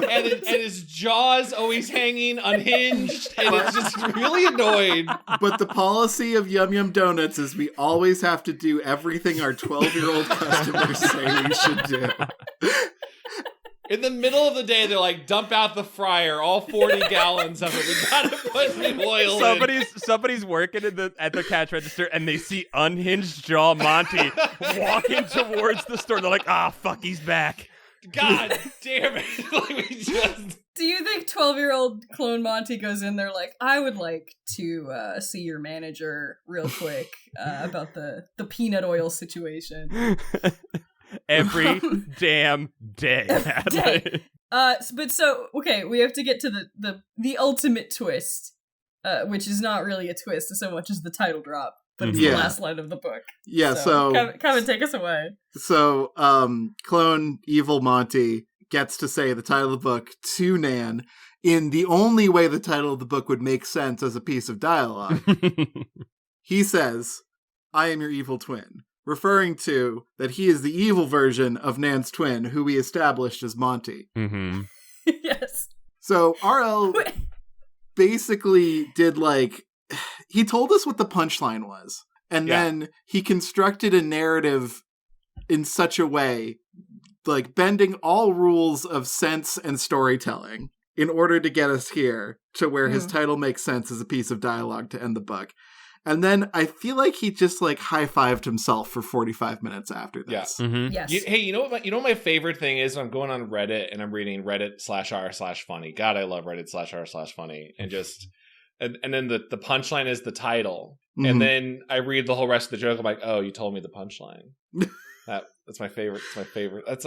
and his jaw's always hanging unhinged, and it's just really annoyed. But the policy of Yum Yum Donuts is we always have to do everything our 12-year-old customers say we should do. In the middle of the day, they're like, dump out the fryer, all 40 gallons of it. We gotta put the oil in. Somebody's working at the cash register, and they see unhinged jaw Monty walking towards the store. They're like, fuck, he's back. God damn it. Like, we just... Do you think 12-year-old clone Monty goes in there like, I would like to see your manager real quick about the peanut oil situation? Every damn day. Okay, we have to get to the ultimate twist, which is not really a twist so much as the title drop, but it's the last line of the book. Yeah, so come and take us away. So, clone Evil Monty gets to say the title of the book to Nan in the only way the title of the book would make sense as a piece of dialogue. He says, "I am your evil twin," referring to that he is the evil version of Nan's twin, who we established as Monty. Mm-hmm. Yes. So RL basically did he told us what the punchline was, and then he constructed a narrative in such a way, bending all rules of sense and storytelling in order to get us here to where his title makes sense as a piece of dialogue to end the book. And then I feel like he just high-fived himself for 45 minutes after this. Yeah. Mm-hmm. Yes. Hey, you know what my favorite thing is? I'm going on Reddit and I'm reading Reddit/r/funny. God, I love Reddit/r/funny. And and then the punchline is the title. Mm-hmm. And then I read the whole rest of the joke. I'm like, oh, you told me the punchline. That's my favorite. It's my favorite. That's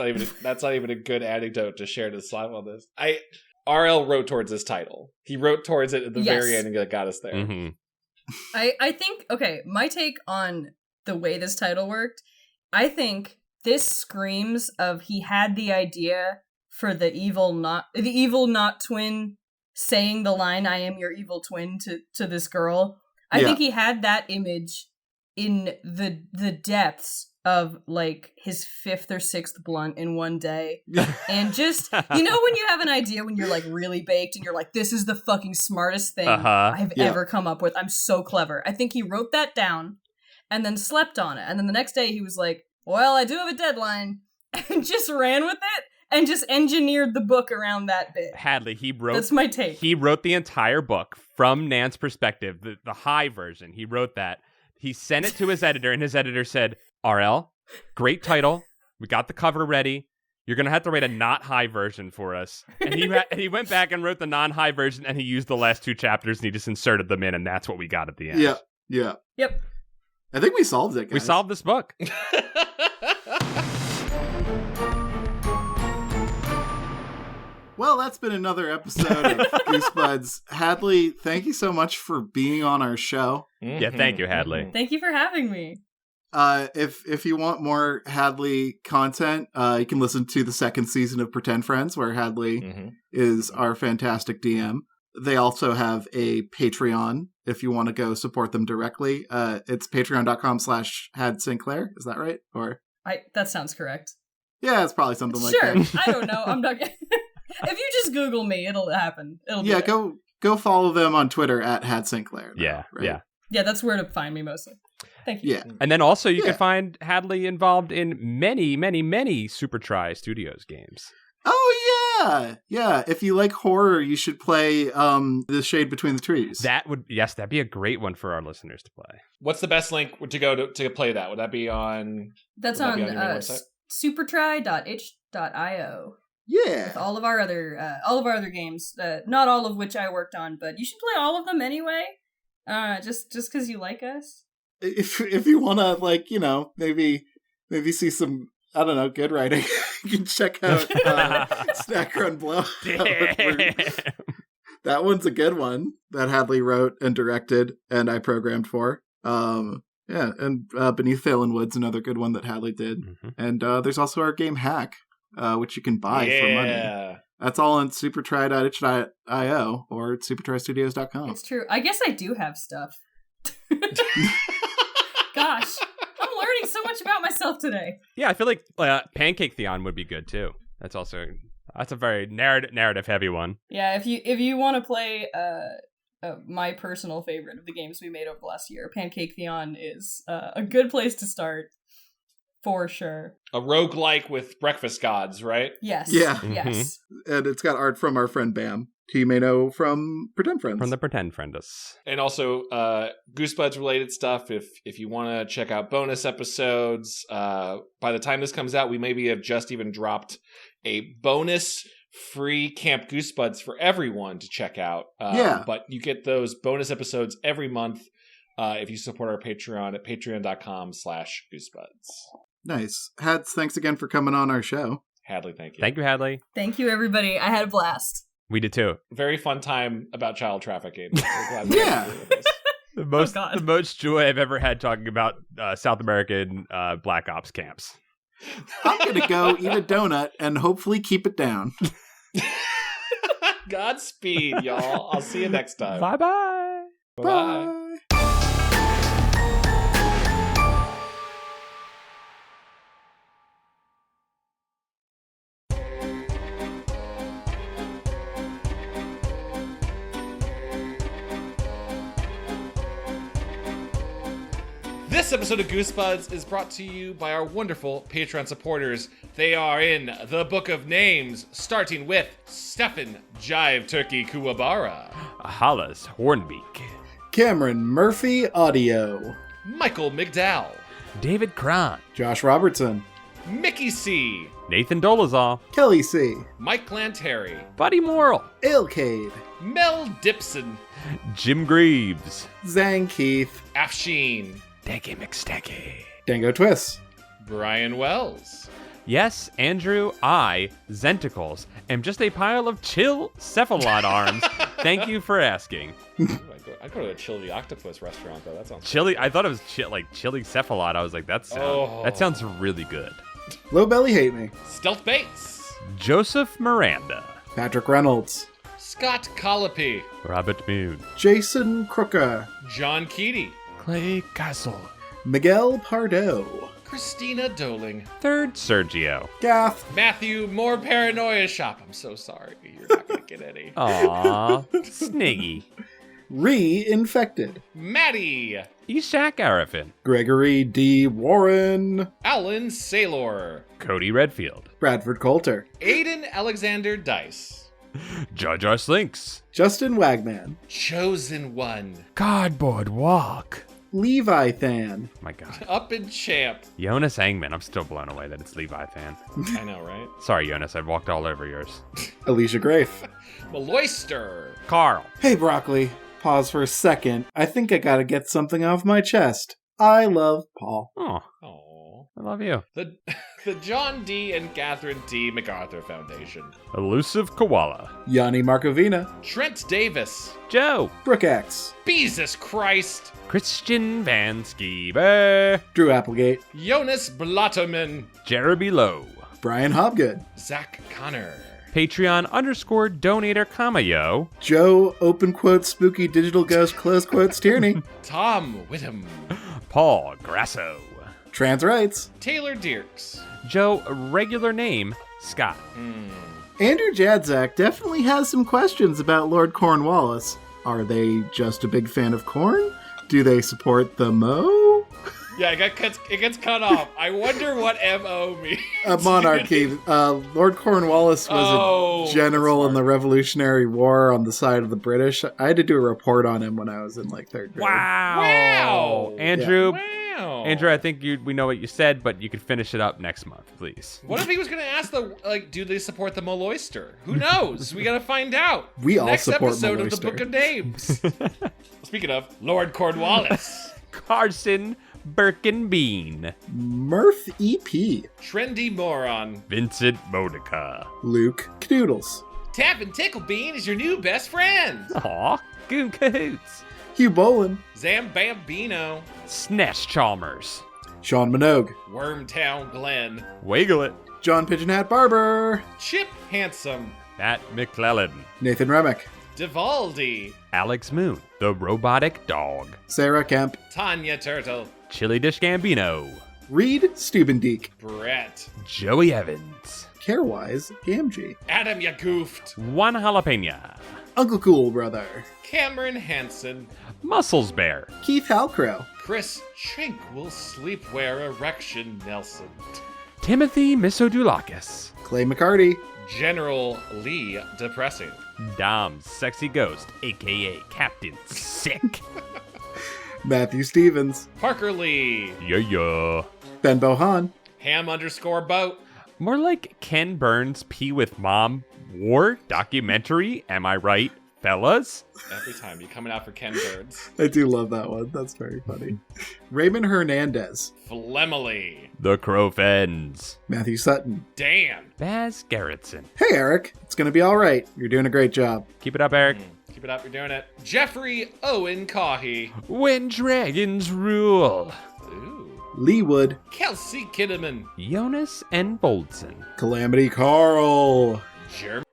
not even a good anecdote to share to slap on this. RL wrote towards this title. He wrote towards it at the very end and got us there. Mm-hmm. I think, my take on the way this title worked, I think this screams of he had the idea for the evil not twin saying the line, "I am your evil twin" to this girl. I think he had that image in the depths of his 5th or 6th blunt in one day. And just, when you have an idea when you're really baked and you're like, this is the fucking smartest thing I've ever come up with. I'm so clever. I think he wrote that down and then slept on it. And then the next day he was like, well, I do have a deadline, and just ran with it and just engineered the book around that bit. Hadley, that's my take. He wrote the entire book from Nan's perspective, the high version. He wrote that. He sent it to his editor, and his editor said, RL, great title. We got the cover ready. You're going to have to write a not high version for us. And he went back and wrote the non-high version, and he used the last 2 chapters, and he just inserted them in, and that's what we got at the end. Yeah. Yep. I think we solved it, guys. We solved this book. Well, that's been another episode of Goosebuds. Hadley, thank you so much for being on our show. Yeah, thank you, Hadley. Thank you for having me. If you want more Hadley content, you can listen to the 2nd season of Pretend Friends, where Hadley is our fantastic DM. They also have a Patreon if you want to go support them directly. It's patreon.com/HadSt. Is that right? Or that sounds correct. Yeah, it's probably something like that. Sure. I don't know. I'm not if you just Google me, it'll happen. Go follow them on Twitter at @HadSt. Yeah, right? Yeah, that's where to find me mostly. Thank you. Yeah. And then also you can find Hadley involved in many, many, many Super Try Studios games. Oh, yeah. Yeah. If you like horror, you should play The Shade Between the Trees. That'd be a great one for our listeners to play. What's the best link to go to play that? Would that be on... That's on supertry.itch.io. Yeah. With all of our other games, not all of which I worked on, but you should play all of them anyway. Just because you like us. If you want to, maybe see some, I don't know, good writing, you can check out Snack Run Blow. That one's a good one that Hadley wrote and directed and I programmed for. And Yeah, and Beneath Phelan Woods, another good one that Hadley did. Mm-hmm. And there's also our game Hack, which you can buy for money. That's all on supertry.itch.io or supertrystudios.com. It's true. I guess I do have stuff. Gosh, I'm learning so much about myself today. Yeah, I feel like Pancake Theon would be good too. That's a very narrative heavy one. Yeah, if you want to play my personal favorite of the games we made over the last year, Pancake Theon is a good place to start. For sure. A roguelike with breakfast gods, right? Yes. Yeah. Mm-hmm. Yes. And it's got art from our friend Bam, who you may know from Pretend Friends. From the Pretend Friendus. And also Goosebuds related stuff. If you want to check out bonus episodes, by the time this comes out, we maybe have just even dropped a bonus free Camp Goosebuds for everyone to check out. But you get those bonus episodes every month if you support our Patreon at patreon.com/goosebuds. Nice. Hads, thanks again for coming on our show. Hadley, thank you. Thank you, Hadley. Thank you, everybody. I had a blast. We did too. Very fun time about child trafficking. Yeah. The most joy I've ever had talking about South American Black Ops camps. I'm going to go eat a donut and hopefully keep it down. Godspeed, y'all. I'll see you next time. Bye-bye. Bye. This episode of Goosebuds is brought to you by our wonderful Patreon supporters. They are in the Book of Names, starting with Stefan Jive Turkey Kuwabara, Hollis Hornbeak, Cameron Murphy Audio, Michael McDowell, David Cron, Josh Robertson, Mickey C, Nathan Dolezal, Kelly C, Mike Lanteri, Buddy Morrill, Ailcade, Mel Dipson, Jim Greaves, Zang Keith, Afsheen, Deggy McSteggy, Dango Twist, Brian Wells. Yes, Andrew, I, Zenticles, am just a pile of chill cephalot arms. Thank you for asking. I'd go to a Chili Octopus restaurant, though. That sounds Chili, I thought it was chili cephalot. I was like, that sounds really good. Low Belly Hate Me, Stealth Bates, Joseph Miranda, Patrick Reynolds, Scott Colopy, Robert Moon, Jason Crooker, John Keaty, Clay Castle, Miguel Pardo, Christina Doling, Third Sergio, Gaff, Matthew, more Paranoia Shop. I'm so sorry. You're not going to get any. Aw, Sniggy, Reinfected, Maddie, Ishak Arifin, Gregory D. Warren, Alan Saylor, Cody Redfield, Bradford Coulter, Aiden Alexander Dice, Jar Jar Slinks, Justin Wagman, Chosen One, Cardboard Walk. Levi Than, My God. Up and Champ. Jonas Engman. I'm still blown away that it's Levi fan. I know, right? Sorry, Jonas. I've walked all over yours. Alicia Grafe. Maloyster. Carl. Hey, Broccoli. Pause for a second. I think I gotta get something off my chest. I love Paul. Oh, Aww. I love you. The John D. and Catherine T. MacArthur Foundation. Elusive Koala. Yanni Markovina. Trent Davis. Joe. Brooke X. Jesus Christ. Christian Van Schieber. Drew Applegate. Jonas Blotterman. Jeremy Lowe. Brian Hobgood. Zach Connor. Patreon_donator Kamayo. Joe, open quotes, spooky digital ghost, close quotes, Tierney. Tom Whittam. Paul Grasso. Trans rights. Taylor Dierks. Joe, regular name, Scott. Andrew Jadzak definitely has some questions about Lord Cornwallis. Are they just a big fan of corn? Do they support the Mo? Yeah, it gets cut off. I wonder what MO means. A monarchy. Lord Cornwallis was a general in the Revolutionary War on the side of the British. I had to do a report on him when I was in third grade. Wow. Andrew. Wow. Andrew, I think we know what you said, but you could finish it up next month, please. What if he was going to ask do they support the Maloyster? Who knows? We got to find out. We all next support episode Maloyster. of the Book of Names. Speaking of Lord Cornwallis, Carson Birkenbean, Murph EP, Trendy Moron, Vincent Modica, Luke Knoodles, Tap and Tickle Bean is your new best friend. Aw, Goon Cahoots, Hugh Bolin, Zambambino, Snesh Chalmers. Sean Minogue, Wormtown Glen, Wiggle it. John Pigeon Hat Barber, Chip Handsome, Matt McClellan. Nathan Remick, Divaldi, Alex Moon. The Robotic Dog. Sarah Kemp, Tanya Turtle, Chili Dish Gambino. Reed Steubendeek, Brett, Joey Evans. Carewise Gamgee, Adam Yagoofed, One Jalapena. Uncle Cool Brother, Cameron Hansen, Muscles Bear. Keith Halcrow, Chris Chink will sleepwear erection Nelson, Timothy Misodulakis. Clay McCarty, General Lee Depressing, Dom's Sexy Ghost, aka Captain Sick. Matthew Stevens, Parker Lee, Yeah. Ben Bohan, Ham_boat, More like Ken Burns' Pee with Mom War documentary. Am I right, fellas? every time you coming out for Ken Birds, I do love that one. That's very funny. Raymond Hernandez, Flemily, The Crowfens. Matthew Sutton. Dan, Baz Garrettson. Hey, Eric. It's going to be all right. You're doing a great job. Keep it up, Eric. keep it up, you're doing it. Jeffrey Owen Cahy, When Dragons Rule. ooh, Lee Wood, Kelsey Kinnaman, Jonas N. Boldson. Calamity Carl, Jeremy